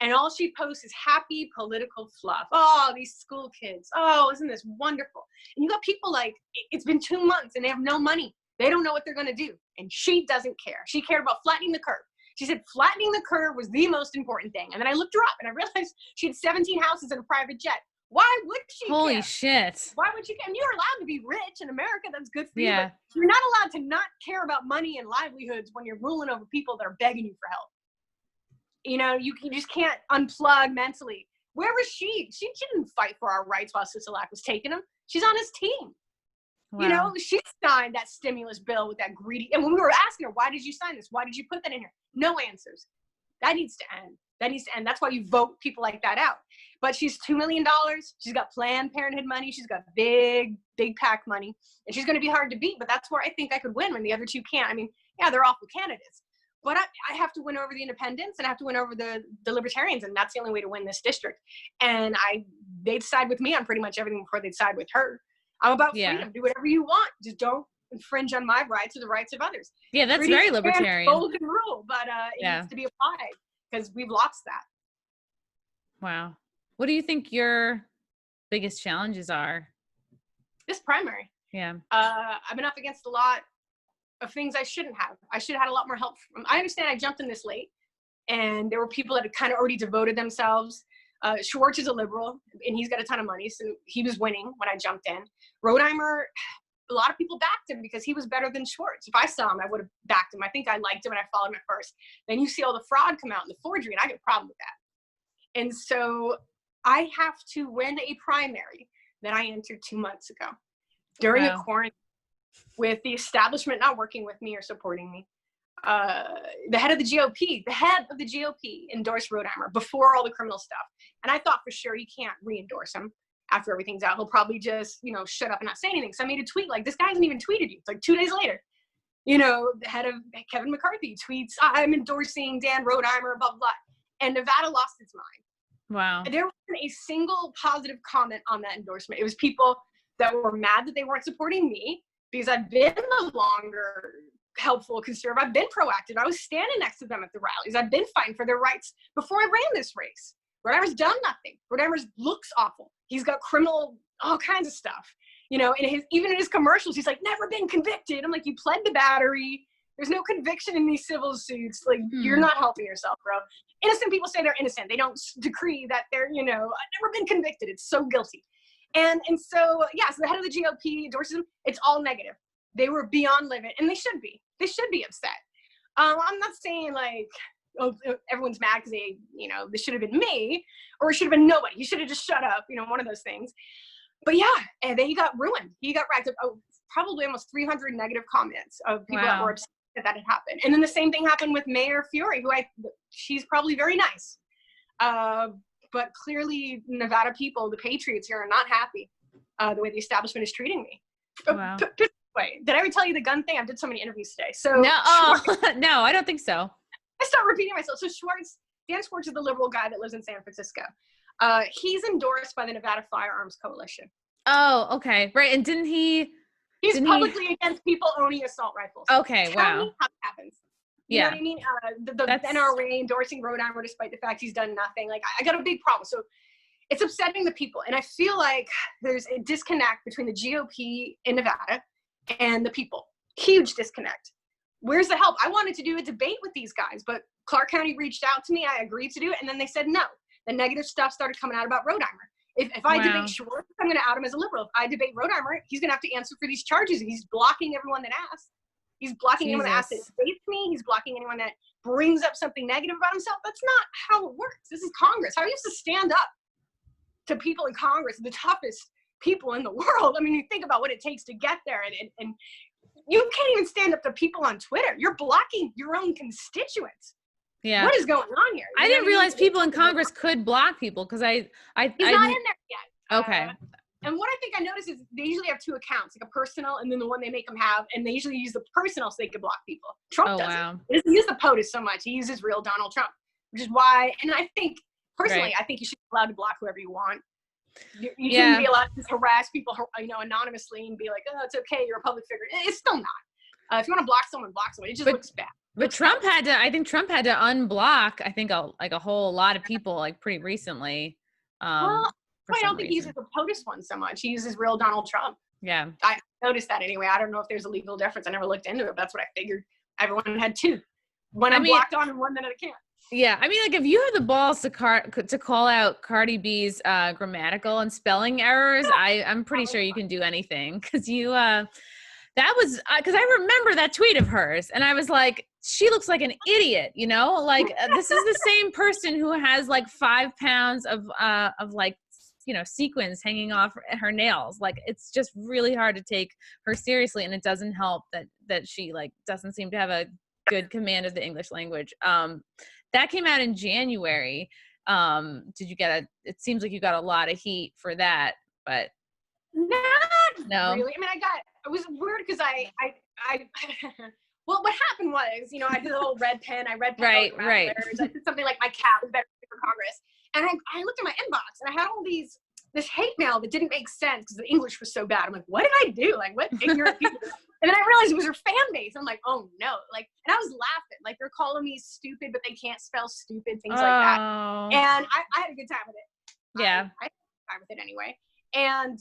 And all she posts is happy political fluff. Oh, these school kids. Oh, isn't this wonderful? And you got people like, it's been 2 months and they have no money. They don't know what they're going to do. And she doesn't care. She cared about flattening the curve. She said flattening the curve was the most important thing. And then I looked her up and I realized she had 17 houses and a private jet. Why would she care? Holy shit. Why would you care? And you're allowed to be rich in America. That's good for you. Yeah. But you're not allowed to not care about money and livelihoods when you're ruling over people that are begging you for help. You just can't unplug mentally. Where was she? She didn't fight for our rights while Sisolak was taking them. She's on his team. Wow. She signed that stimulus bill with that greedy. And when we were asking her, why did you sign this? Why did you put that in here? No answers. That needs to end. That's why you vote people like that out. But she's $2 million. She's got Planned Parenthood money. She's got big PAC money. And she's going to be hard to beat. But that's where I think I could win when the other two can't. I mean, yeah, they're awful candidates. But I have to win over the independents and I have to win over the libertarians. And that's the only way to win this district. And they'd side with me on pretty much everything before they'd side with her. I'm about freedom. Do whatever you want. Just don't infringe on my rights or the rights of others. Yeah, that's very libertarian. Golden rule, but it needs to be applied because we've lost that. Wow. What do you think your biggest challenges are? This primary. Yeah. I've been up against a lot of things I shouldn't have. I should have had a lot more help I understand I jumped in this late, and there were people that had kind of already devoted themselves. Schwartz is a liberal, and he's got a ton of money, so he was winning when I jumped in. Rodheimer, a lot of people backed him because he was better than Schwartz. If I saw him, I would have backed him. I think I liked him and I followed him at first. Then you see all the fraud come out and the forgery, and I get a problem with that. And so I have to win a primary that I entered 2 months ago during a quarantine with the establishment not working with me or supporting me. the head of the GOP endorsed Rodheimer before all the criminal stuff. And I thought for sure he can't re-endorse him after everything's out. He'll probably just, shut up and not say anything. So I made a tweet like, this guy hasn't even tweeted you. It's like 2 days later. The head of Kevin McCarthy tweets, I'm endorsing Dan Rodheimer, blah, blah, blah. And Nevada lost its mind. Wow. There wasn't a single positive comment on that endorsement. It was people that were mad that they weren't supporting me because I've been the longer helpful conservative. I've been proactive. I was standing next to them at the rallies. I've been fighting for their rights before I ran this race. Rodheimer's done nothing. Rodheimer looks awful. He's got criminal, all kinds of stuff. Even in his commercials, he's like, never been convicted. I'm like, you pled the battery. There's no conviction in these civil suits. Like, you're not helping yourself, bro. Innocent people say they're innocent. They don't decree that they're, I've never been convicted. It's so guilty. And so the head of the GOP endorses him. It's all negative. They were beyond livid, and they should be. They should be upset. I'm not saying like, oh, everyone's mad because they, this should have been me, or it should have been nobody. You should have just shut up, one of those things. But and then he got ruined. He got racked up. Probably almost 300 negative comments of people that were upset that had happened. And then the same thing happened with Mayor Fiore, she's probably very nice. But clearly Nevada people, the patriots here, are not happy the way the establishment is treating me. Wow. Wait, did I ever tell you the gun thing? I did so many interviews today. So no, no, I don't think so. I start repeating myself. So Dan Schwartz is the liberal guy that lives in San Francisco. He's endorsed by the Nevada Firearms Coalition. Oh, okay. Right. And He's publicly against people owning assault rifles. Okay, Tell me how that happens. You know what I mean? The NRA endorsing Rodheimer despite the fact he's done nothing. Like, I got a big problem. So it's upsetting the people. And I feel like there's a disconnect between the GOP in Nevada and the people. Huge disconnect. Where's the help? I wanted to do a debate with these guys, but Clark County reached out to me. I agreed to do it. And then they said no. The negative stuff started coming out about Rodheimer. If I debate Schwartz, I'm going to out him as a liberal. If I debate Rodheimer, he's going to have to answer for these charges. He's blocking everyone that asks. He's blocking anyone that asks that debates me. He's blocking anyone that brings up something negative about himself. That's not how it works. This is Congress. How are you supposed to stand up to people in Congress, the toughest people in the world? I mean, you think about what it takes to get there, and you can't even stand up to people on Twitter. You're blocking your own constituents. Yeah. What is going on here? I didn't realize people in Congress could block people because he's not in there yet. Okay. And what I think I noticed is they usually have two accounts, like a personal and then the one they make them have, and they usually use the personal so they can block people. Trump doesn't. He doesn't use the POTUS so much. He uses real Donald Trump, which is why, and I think, personally, I think you should be allowed to block whoever you want. You shouldn't be allowed to harass people, anonymously and be like, oh, it's okay, you're a public figure. It's still not. If you want to block someone, block someone. It just looks bad. But Trump had to unblock, I think, a whole lot of people, like, pretty recently. I don't think he uses the POTUS one so much. He uses real Donald Trump. Yeah. I noticed that anyway. I don't know if there's a legal difference. I never looked into it, but that's what I figured. Everyone had two. One I'm blocked on and one that I can't. Yeah. I mean, like, if you have the balls to call out Cardi B's grammatical and spelling errors, I'm pretty sure you can do anything. Because that was, because I remember that tweet of hers, and I was like, she looks like an idiot, like this is the same person who has like 5 pounds of like, sequins hanging off her nails. Like, it's just really hard to take her seriously. And it doesn't help that she like doesn't seem to have a good command of the English language. That came out in January. Did you it seems like you got a lot of heat for that, but no, really. I mean, it was weird because I well, what happened was, I did the whole red pen. I read right. I did something like my cat was better for Congress. And I looked at my inbox and I had all this hate mail that didn't make sense because the English was so bad. I'm like, what did I do? Like, what ignorant people? And then I realized it was her fan base. I'm like, oh no. Like, and I was laughing. Like, they're calling me stupid, but they can't spell stupid, things like that. And I had a good time with it. Yeah. I had a good time with it anyway. And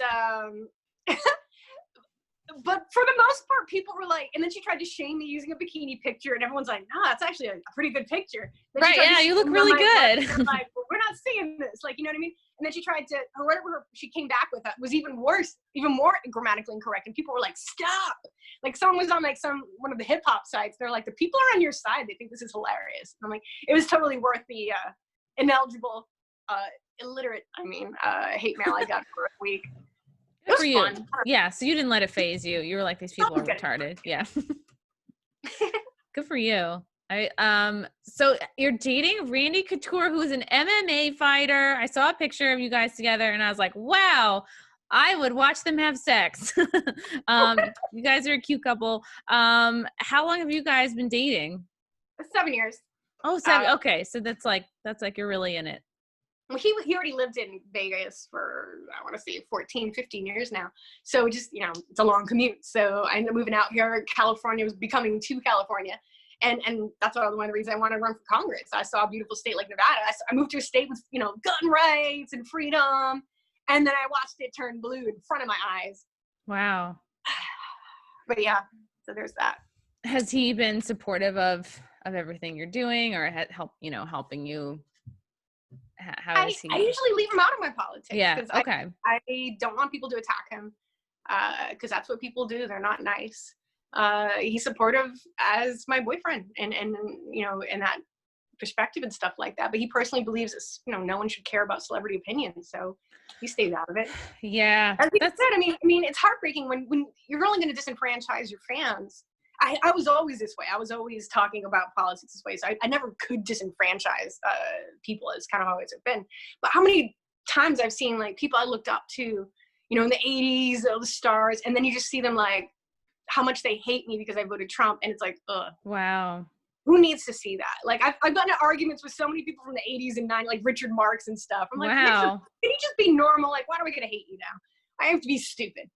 but for the most part, people were like, and then she tried to shame me using a bikini picture, and everyone's like, no, that's actually a pretty good picture. Then right, yeah, you look really good. Like, well, we're not seeing this. Like, you know what I mean? And then she tried to, or whatever she came back with was even worse, even more grammatically incorrect. And people were like, stop. Like, someone was on like one of the hip hop sites. They're like, the people are on your side. They think this is hilarious. And I'm like, it was totally worth the ineligible, illiterate, hate mail I got for a week. Good for you. Fun. Yeah, so you didn't let it phase you. You were like, these people are retarded. Yeah. Good for you. So you're dating Randy Couture, who's an MMA fighter. I saw a picture of you guys together and I was like, wow, I would watch them have sex. You guys are a cute couple. How long have you guys been dating? 7 years. Oh, seven. Okay. So that's like you're really in it. Well, he already lived in Vegas for, I want to say 14, 15 years now. So just, it's a long commute. So I ended up moving out here. California was becoming to California. And that's one of the reasons I wanted to run for Congress. I saw a beautiful state like Nevada. I moved to a state with, gun rights and freedom. And then I watched it turn blue in front of my eyes. Wow. But yeah, so there's that. Has he been supportive of everything you're doing, or helping you? How is he? I usually leave him out of my politics. Yeah. Okay. I don't want people to attack him because that's what people do. They're not nice. He's supportive as my boyfriend and in that perspective and stuff like that. But he personally believes it's, no one should care about celebrity opinions. So he stays out of it. Yeah. As I said, I mean, it's heartbreaking when you're only going to disenfranchise your fans. I was always this way. I was always talking about politics this way. So I never could disenfranchise people. It's kind of always been. But how many times I've seen like people I looked up to, in the 80s, the stars, and then you just see them like how much they hate me because I voted Trump. And it's like, ugh. Wow. Who needs to see that? Like I've gotten into arguments with so many people from the 80s and 90s, like Richard Marx and stuff. I'm like, wow. Can you just be normal? Like, why do I get to hate you now? I have to be stupid.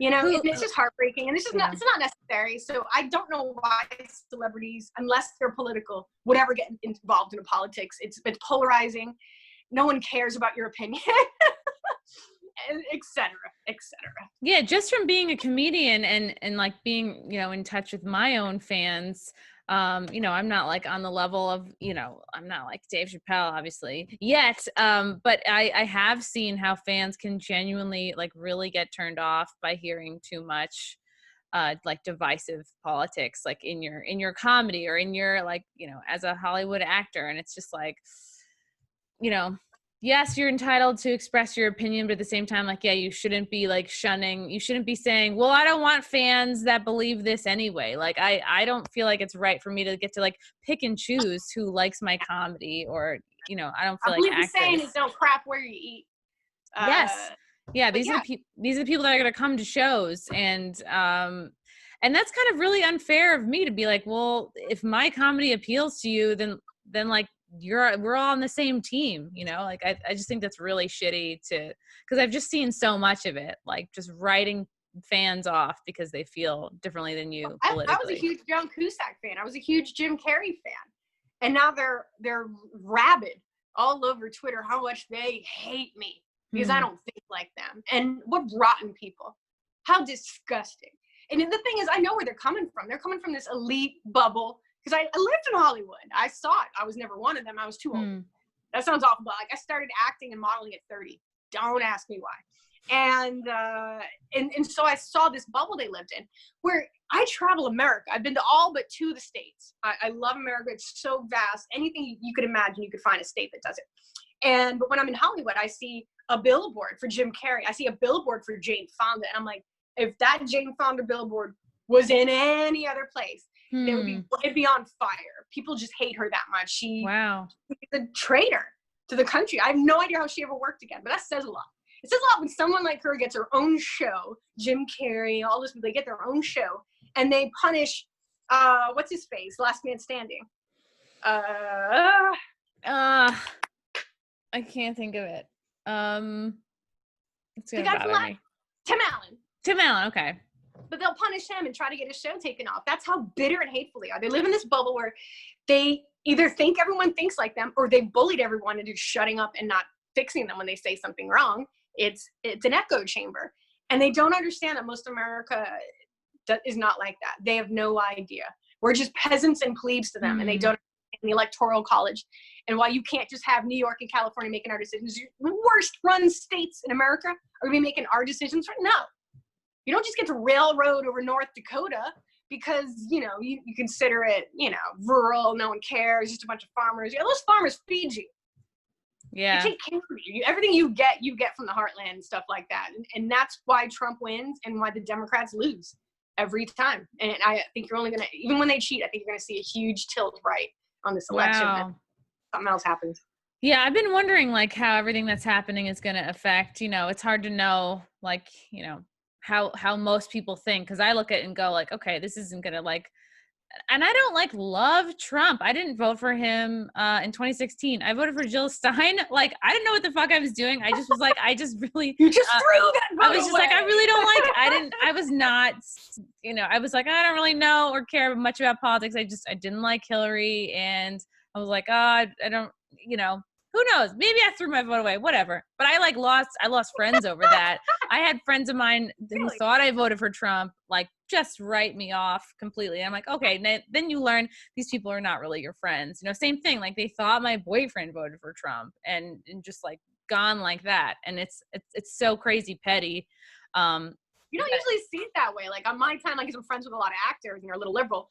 It's just heartbreaking, and it's not necessary. So I don't know why celebrities, unless they're political, would ever get involved in politics. It's polarizing. No one cares about your opinion, et cetera, et cetera. Yeah, just from being a comedian and like being, in touch with my own fans, I'm not like on the level of, I'm not like Dave Chappelle, obviously, yet. But I have seen how fans can genuinely like really get turned off by hearing too much like divisive politics, like in your comedy or in your like, as a Hollywood actor. And it's just like, yes, you're entitled to express your opinion, but at the same time, like, yeah, you shouldn't be like shunning. You shouldn't be saying, well, I don't want fans that believe this anyway. Like, I don't feel like it's right for me to get to like pick and choose who likes my comedy, or, I don't feel I like believe actors. the saying is don't crap where you eat. Yes. Yeah. These are the people that are going to come to shows. And that's kind of really unfair of me to be like, well, if my comedy appeals to you, then like, we're all on the same team, like I just think that's really shitty because I've just seen so much of it, like just writing fans off because they feel differently than you politically. I was a huge John Cusack fan. I was a huge Jim Carrey fan, and now they're rabid all over Twitter how much they hate me because I don't think like them. And what rotten people! How disgusting! And the thing is, I know where they're coming from. They're coming from this elite bubble. Because I lived in Hollywood. I saw it. I was never one of them. I was too old. That sounds awful, but like I started acting and modeling at 30. Don't ask me why. And so I saw this bubble they lived in where I travel America. I've been to all but 2 of the states. I love America. It's so vast. Anything you could imagine, you could find a state that does it. But when I'm in Hollywood, I see a billboard for Jim Carrey. I see a billboard for Jane Fonda. And I'm like, if that Jane Fonda billboard was in any other place, it'd be on fire. People just hate her that much. She's a traitor to the country. I have no idea how she ever worked again, but that says a lot. It says a lot when someone like her gets her own show, Jim Carrey, all this, they get their own show, and they punish, what's his face, Last Man Standing. I can't think of it. It's gonna bother me. Tim Allen. Tim Allen, okay. But they'll punish him and try to get his show taken off. That's how bitter and hateful they are. They live in this bubble where they either think everyone thinks like them, or they've bullied everyone into shutting up and not fixing them when they say something wrong. It's an echo chamber. And they don't understand that most America is not like that. They have no idea. We're just peasants and plebes to them, and they don't understand the Electoral College. And why you can't just have New York and California making our decisions. The worst run states in America are going to be making our decisions. No. You don't just get to railroad over North Dakota because, you consider it, rural, no one cares, just a bunch of farmers. Those farmers feed you. Yeah. They take care of you. Everything you get from the heartland and stuff like that. And that's why Trump wins and why the Democrats lose. every time. And I think you're only going to, even when they cheat, I think you're going to see a huge tilt right on this election. And Wow. something else happens. Yeah, I've been wondering like how everything that's happening is going to affect, it's hard to know like, how most people think, because I look at it and go like, okay, this isn't going to like, and I don't like love Trump. I didn't vote for him in 2016. I voted for Jill Stein. Like, I didn't know what the fuck I was doing. I just was like, I just really, You just threw that vote I was just away. like, I really don't like, I was not, I was like, I don't really know or care much about politics. I didn't like Hillary. And I was like, oh, I don't, who knows? Maybe I threw my vote away, whatever. But I lost friends over that. I had friends of mine who thought I voted for Trump, like just write me off completely. I'm like, okay, then you learn these people are not really your friends. Same thing. Like they thought my boyfriend voted for Trump and just like gone like that. And it's so crazy petty. You don't usually see it that way. Like on my time, like I'm friends with a lot of actors and you're a little liberal.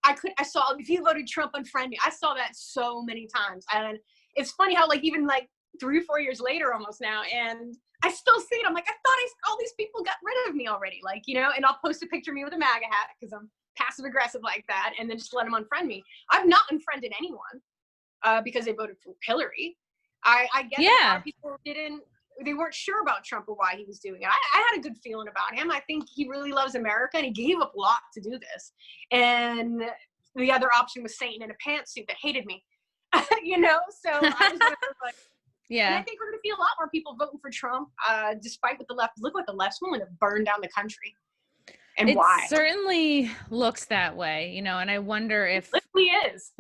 I saw, if you voted Trump, unfriend me. I saw that so many times. And it's funny how like even like 3 or 4 years later almost now, and I still see it. I'm like, I thought all these people got rid of me already. Like, and I'll post a picture of me with a MAGA hat because I'm passive aggressive like that, and then just let them unfriend me. I've not unfriended anyone because they voted for Hillary. I get that a lot of people they weren't sure about Trump or why he was doing it. I had a good feeling about him. I think he really loves America and he gave up a lot to do this. And the other option was Satan in a pantsuit that hated me. So I was like, yeah. And I think we're going to see a lot more people voting for Trump, despite what the left. Look what the left's willing to burn down the country, and why? It certainly looks that way, and I wonder if it literally is.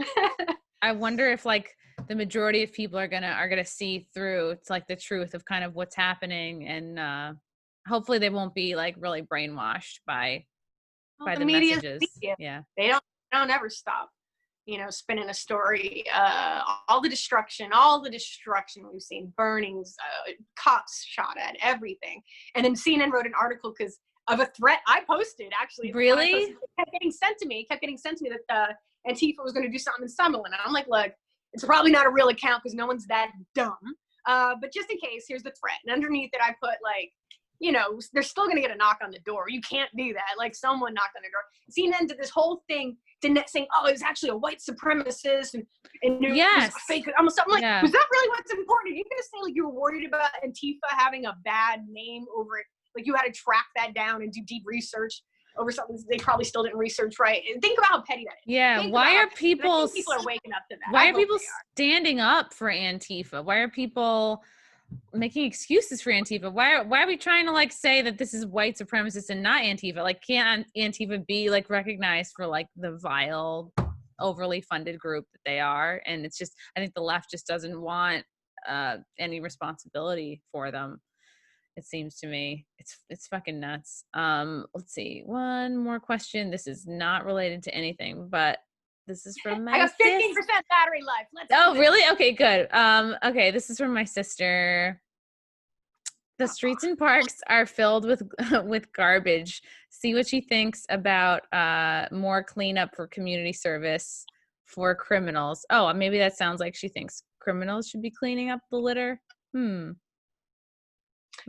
I wonder if like the majority of people are gonna see through it's like the truth of kind of what's happening, and hopefully they won't be like really brainwashed by the messages. Yeah, they don't ever stop. Spinning a story, all the destruction we've seen, burnings, cops shot at, everything. And then CNN wrote an article because of a threat I posted, actually. Really? It kept getting sent to me that Antifa was going to do something in Summerlin. And I'm like, look, it's probably not a real account because no one's that dumb. But just in case, here's the threat. And underneath it, I put like, they're still going to get a knock on the door. You can't do that. Like someone knocked on the door. CNN did this whole thing saying, oh, it was actually a white supremacist and it was fake. I'm like, was that really what's important? Are you going to say like you were worried about Antifa having a bad name over it? Like you had to track that down and do deep research over something they probably still didn't research right. And think about how petty that is. Yeah. Why are people are waking up to that? Why are people standing up for Antifa? Why are people making excuses for Antifa? Why are we trying to like say that this is white supremacist and not Antifa? Like can't Antifa be like recognized for like the vile, overly funded group that they are? And it's just, I think the left just doesn't want any responsibility for them. It seems to me it's fucking nuts. Let's see, one more question. This is not related to anything, but this is from my I got 15% battery life. Really? Okay, good. Okay, this is from my sister. The streets and parks are filled with garbage. See what she thinks about more cleanup for community service for criminals. Oh, maybe that sounds like she thinks criminals should be cleaning up the litter.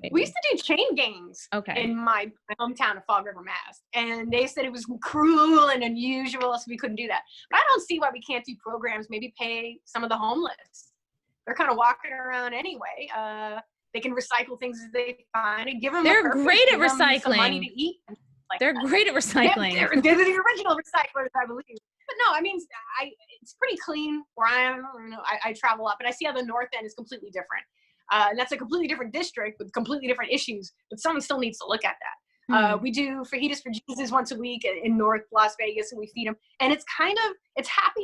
Maybe. We used to do chain gangs in my hometown of Fall River, Mass. And they said it was cruel and unusual, so we couldn't do that. But I don't see why we can't do programs, maybe pay some of the homeless. They're kind of walking around anyway. They can recycle things as they find and give them They're great at recycling. Some money to eat. They're great at recycling. They're the original recyclers, I believe. But no, I mean, it's pretty clean where I am. I travel up, and I see how the north end is completely different. And that's a completely different district with completely different issues, but someone still needs to look at that. We do Fajitas for Jesus once a week in North Las Vegas, and we feed them. And it's happy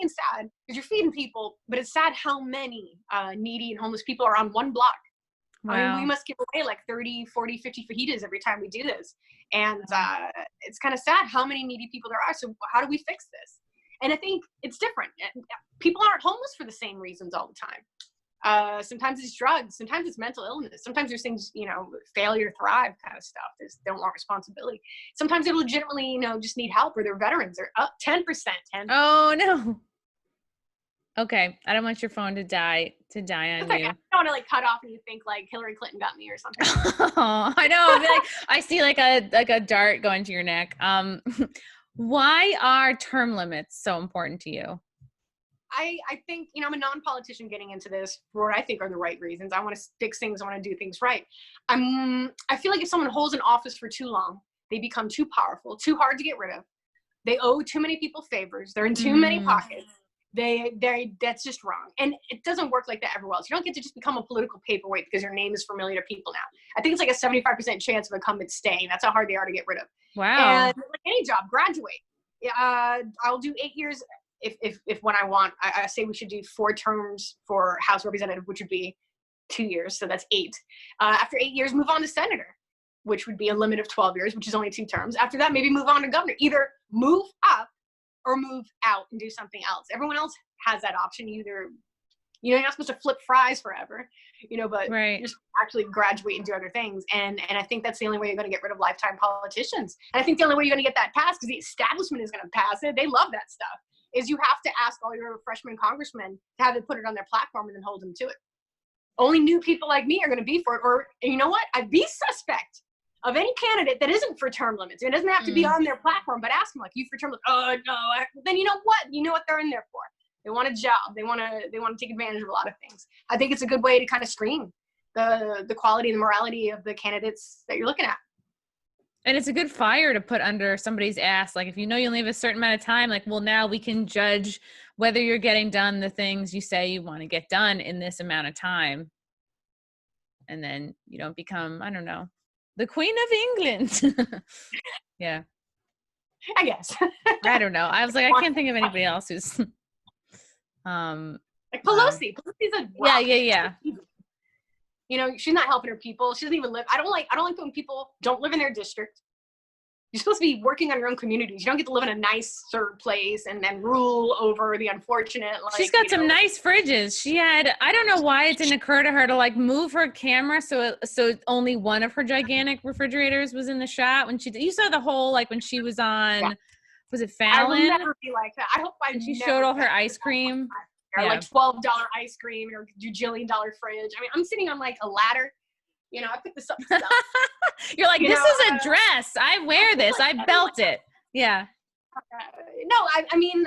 and sad because you're feeding people, but it's sad how many needy and homeless people are on one block. Wow. I mean, we must give away like 30, 40, 50 fajitas every time we do this. And it's kind of sad how many needy people there are. So how do we fix this? And I think it's different. People aren't homeless for the same reasons all the time. Sometimes it's drugs. Sometimes it's mental illness. Sometimes there's things, failure to thrive kind of stuff. They don't want responsibility. Sometimes they legitimately, just need help, or they're veterans. They're up 10%. Oh, no. Okay. I don't want your phone to die on It's okay. I you. don't want to like cut off and you think like Hillary Clinton got me or something. Oh, I know. Like I see like a dart going to your neck. Why are term limits so important to you? I think, I'm a non-politician getting into this for what I think are the right reasons. I want to fix things. I want to do things right. I feel like if someone holds an office for too long, they become too powerful, too hard to get rid of. They owe too many people favors. They're in too many Mm, pockets. That's just wrong. And it doesn't work like that everywhere else. You don't get to just become a political paperweight because your name is familiar to people now. I think it's like a 75% chance of incumbents staying. That's how hard they are to get rid of. wow. And like any job, graduate. I'll do 8 years if when I want. I say we should do 4 terms for House Representative, which would be 2 years. So that's 8. After 8 years, move on to senator, which would be a limit of 12 years, which is only 2 terms. After that, maybe move on to governor. Either move up or move out and do something else. Everyone else has that option. Either, you're not supposed to flip fries forever, but Right. just actually graduate and do other things. And I think that's the only way you're going to get rid of lifetime politicians. And I think the only way you're going to get that passed, because the establishment is going to pass it, they love that stuff, is you have to ask all your freshman congressmen to have it put it on their platform and then hold them to it. Only new people like me are going to be for it. Or you know what? I'd be suspect of any candidate that isn't for term limits. It doesn't have to be on their platform, but ask them, like, you for term limits? Oh, no. Then you know what? You know what they're in there for. They want a job. They want to take advantage of a lot of things. I think it's a good way to kind of screen the quality and the morality of the candidates that you're looking at. And it's a good fire to put under somebody's ass. Like if you know you only have a certain amount of time, like, well, now we can judge whether you're getting done the things you say you want to get done in this amount of time. And then you don't become, I don't know, the Queen of England. Yeah. I guess. I don't know. I was like, I can't think of anybody else who's Like wow. Pelosi. Pelosi's a Yeah, rock. yeah. She's not helping her people. She doesn't even live. I don't like when people don't live in their district. You're supposed to be working on your own communities. You don't get to live in a nicer place and then rule over the unfortunate. She's got some nice fridges. She had, I don't know why it didn't occur to her to like move her camera so only one of her gigantic refrigerators was in the shot when you saw the whole, like when she was on, Yeah. was it I will Fallon? never be like that. I hope And she showed all her ice cream. Or like $12 ice cream or $1 fridge. I mean, I'm sitting on like a ladder. I put this up stuff. You're like, this is a dress. I wear this. I belt it. Yeah. No, I mean,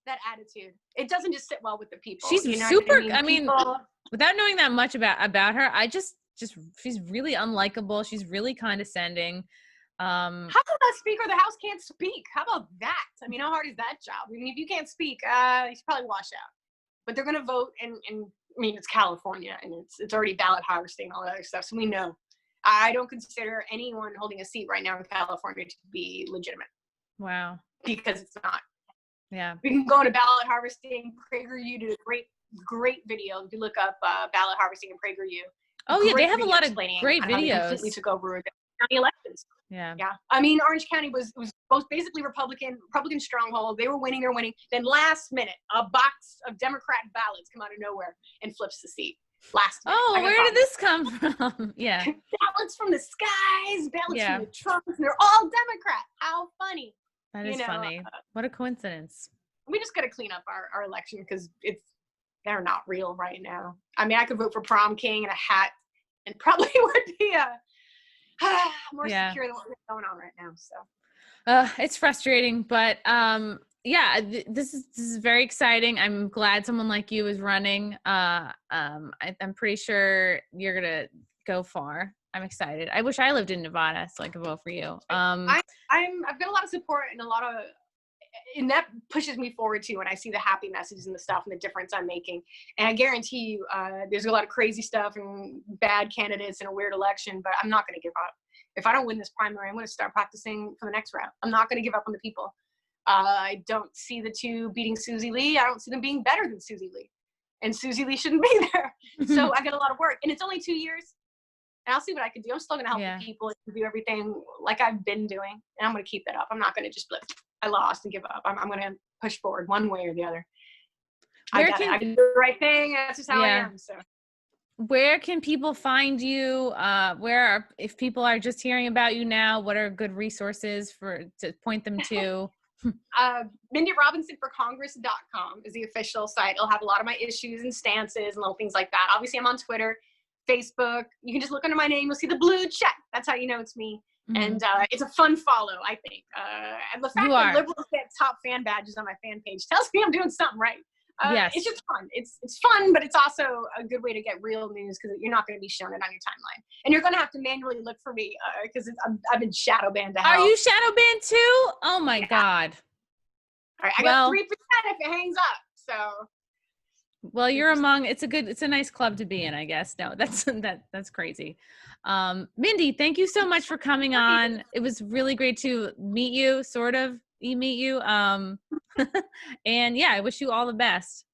that attitude. It doesn't just sit well with the people. She's super. I mean, without knowing that much about her, I just she's really unlikable. She's really condescending. How about that Speaker of the House can't speak? How about that? I mean, how hard is that job? I mean, if you can't speak, you should probably wash out. But they're going to vote, and I mean, it's California, and it's already ballot harvesting, all that other stuff. So we know. I don't consider anyone holding a seat right now in California to be legitimate. Wow. Because it's not. Yeah. We can go into ballot harvesting. PragerU did a great video. If you look up ballot harvesting and PragerU. Oh yeah, they have a lot of great videos. They completely took over the county elections. Yeah. I mean, Orange County was both basically Republican stronghold. They were winning. Then last minute, a box of Democrat ballots come out of nowhere and flips the seat. Last minute. Oh, where did this come from? Yeah. Ballots from the skies, ballots from the Trumps, and they're all Democrat. How funny. That is funny. What a coincidence. We just got to clean up our election because they're not real right now. I mean, I could vote for prom king and a hat and probably would be more secure than what's going on right now. So it's frustrating, but this is very exciting. I'm glad someone like you is running. I'm pretty sure you're gonna go far. I'm excited. I wish I lived in Nevada so I could vote for you. I've got a lot of support and that pushes me forward too when I see the happy messages and the stuff and the difference I'm making. And I guarantee you, there's a lot of crazy stuff and bad candidates in a weird election, but I'm not going to give up. If I don't win this primary, I'm going to start practicing for the next round. I'm not going to give up on the people. I don't see the two beating Susie Lee. I don't see them being better than Susie Lee. And Susie Lee shouldn't be there. So I got a lot of work. And it's only 2 years. And I'll see what I can do. I'm still going to help the people and do everything like I've been doing. And I'm going to keep that up. I'm not going to just be like, I lost and give up. I'm going to push forward one way or the other. I can do the right thing. That's just how I am. So. Where can people find you? If people are just hearing about you now, what are good resources to point them to? Mindy Robinson for Congress.com is the official site. It'll have a lot of my issues and stances and little things like that. Obviously, I'm on Twitter, Facebook. You can just look under my name. You'll see the blue check. That's how you know it's me. Mhm. And it's a fun follow, I think. And the fact You that are. liberals get top fan badges on my fan page tells me I'm doing something right. Yes. It's just fun. It's fun, but it's also a good way to get real news because you're not going to be shown it on your timeline, and you're going to have to manually look for me because I've been shadow banned to hell. Are you shadow banned too? Oh my God. All right, I Well, got 3% if it hangs up. So. Well, you're among, it's a nice club to be in, I guess. No, that's crazy. Mindy, thank you so much for coming on. It was really great to meet you, sort of meet you. And yeah, I wish you all the best.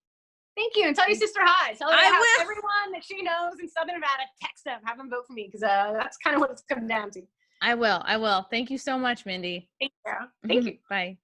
Thank you. And tell your sister hi. Tell her I to have will. everyone that she knows in Southern Nevada, text them, have them vote for me because that's kind of what it's come down to. I will. Thank you so much, Mindy. Thank you. Thank you. Bye.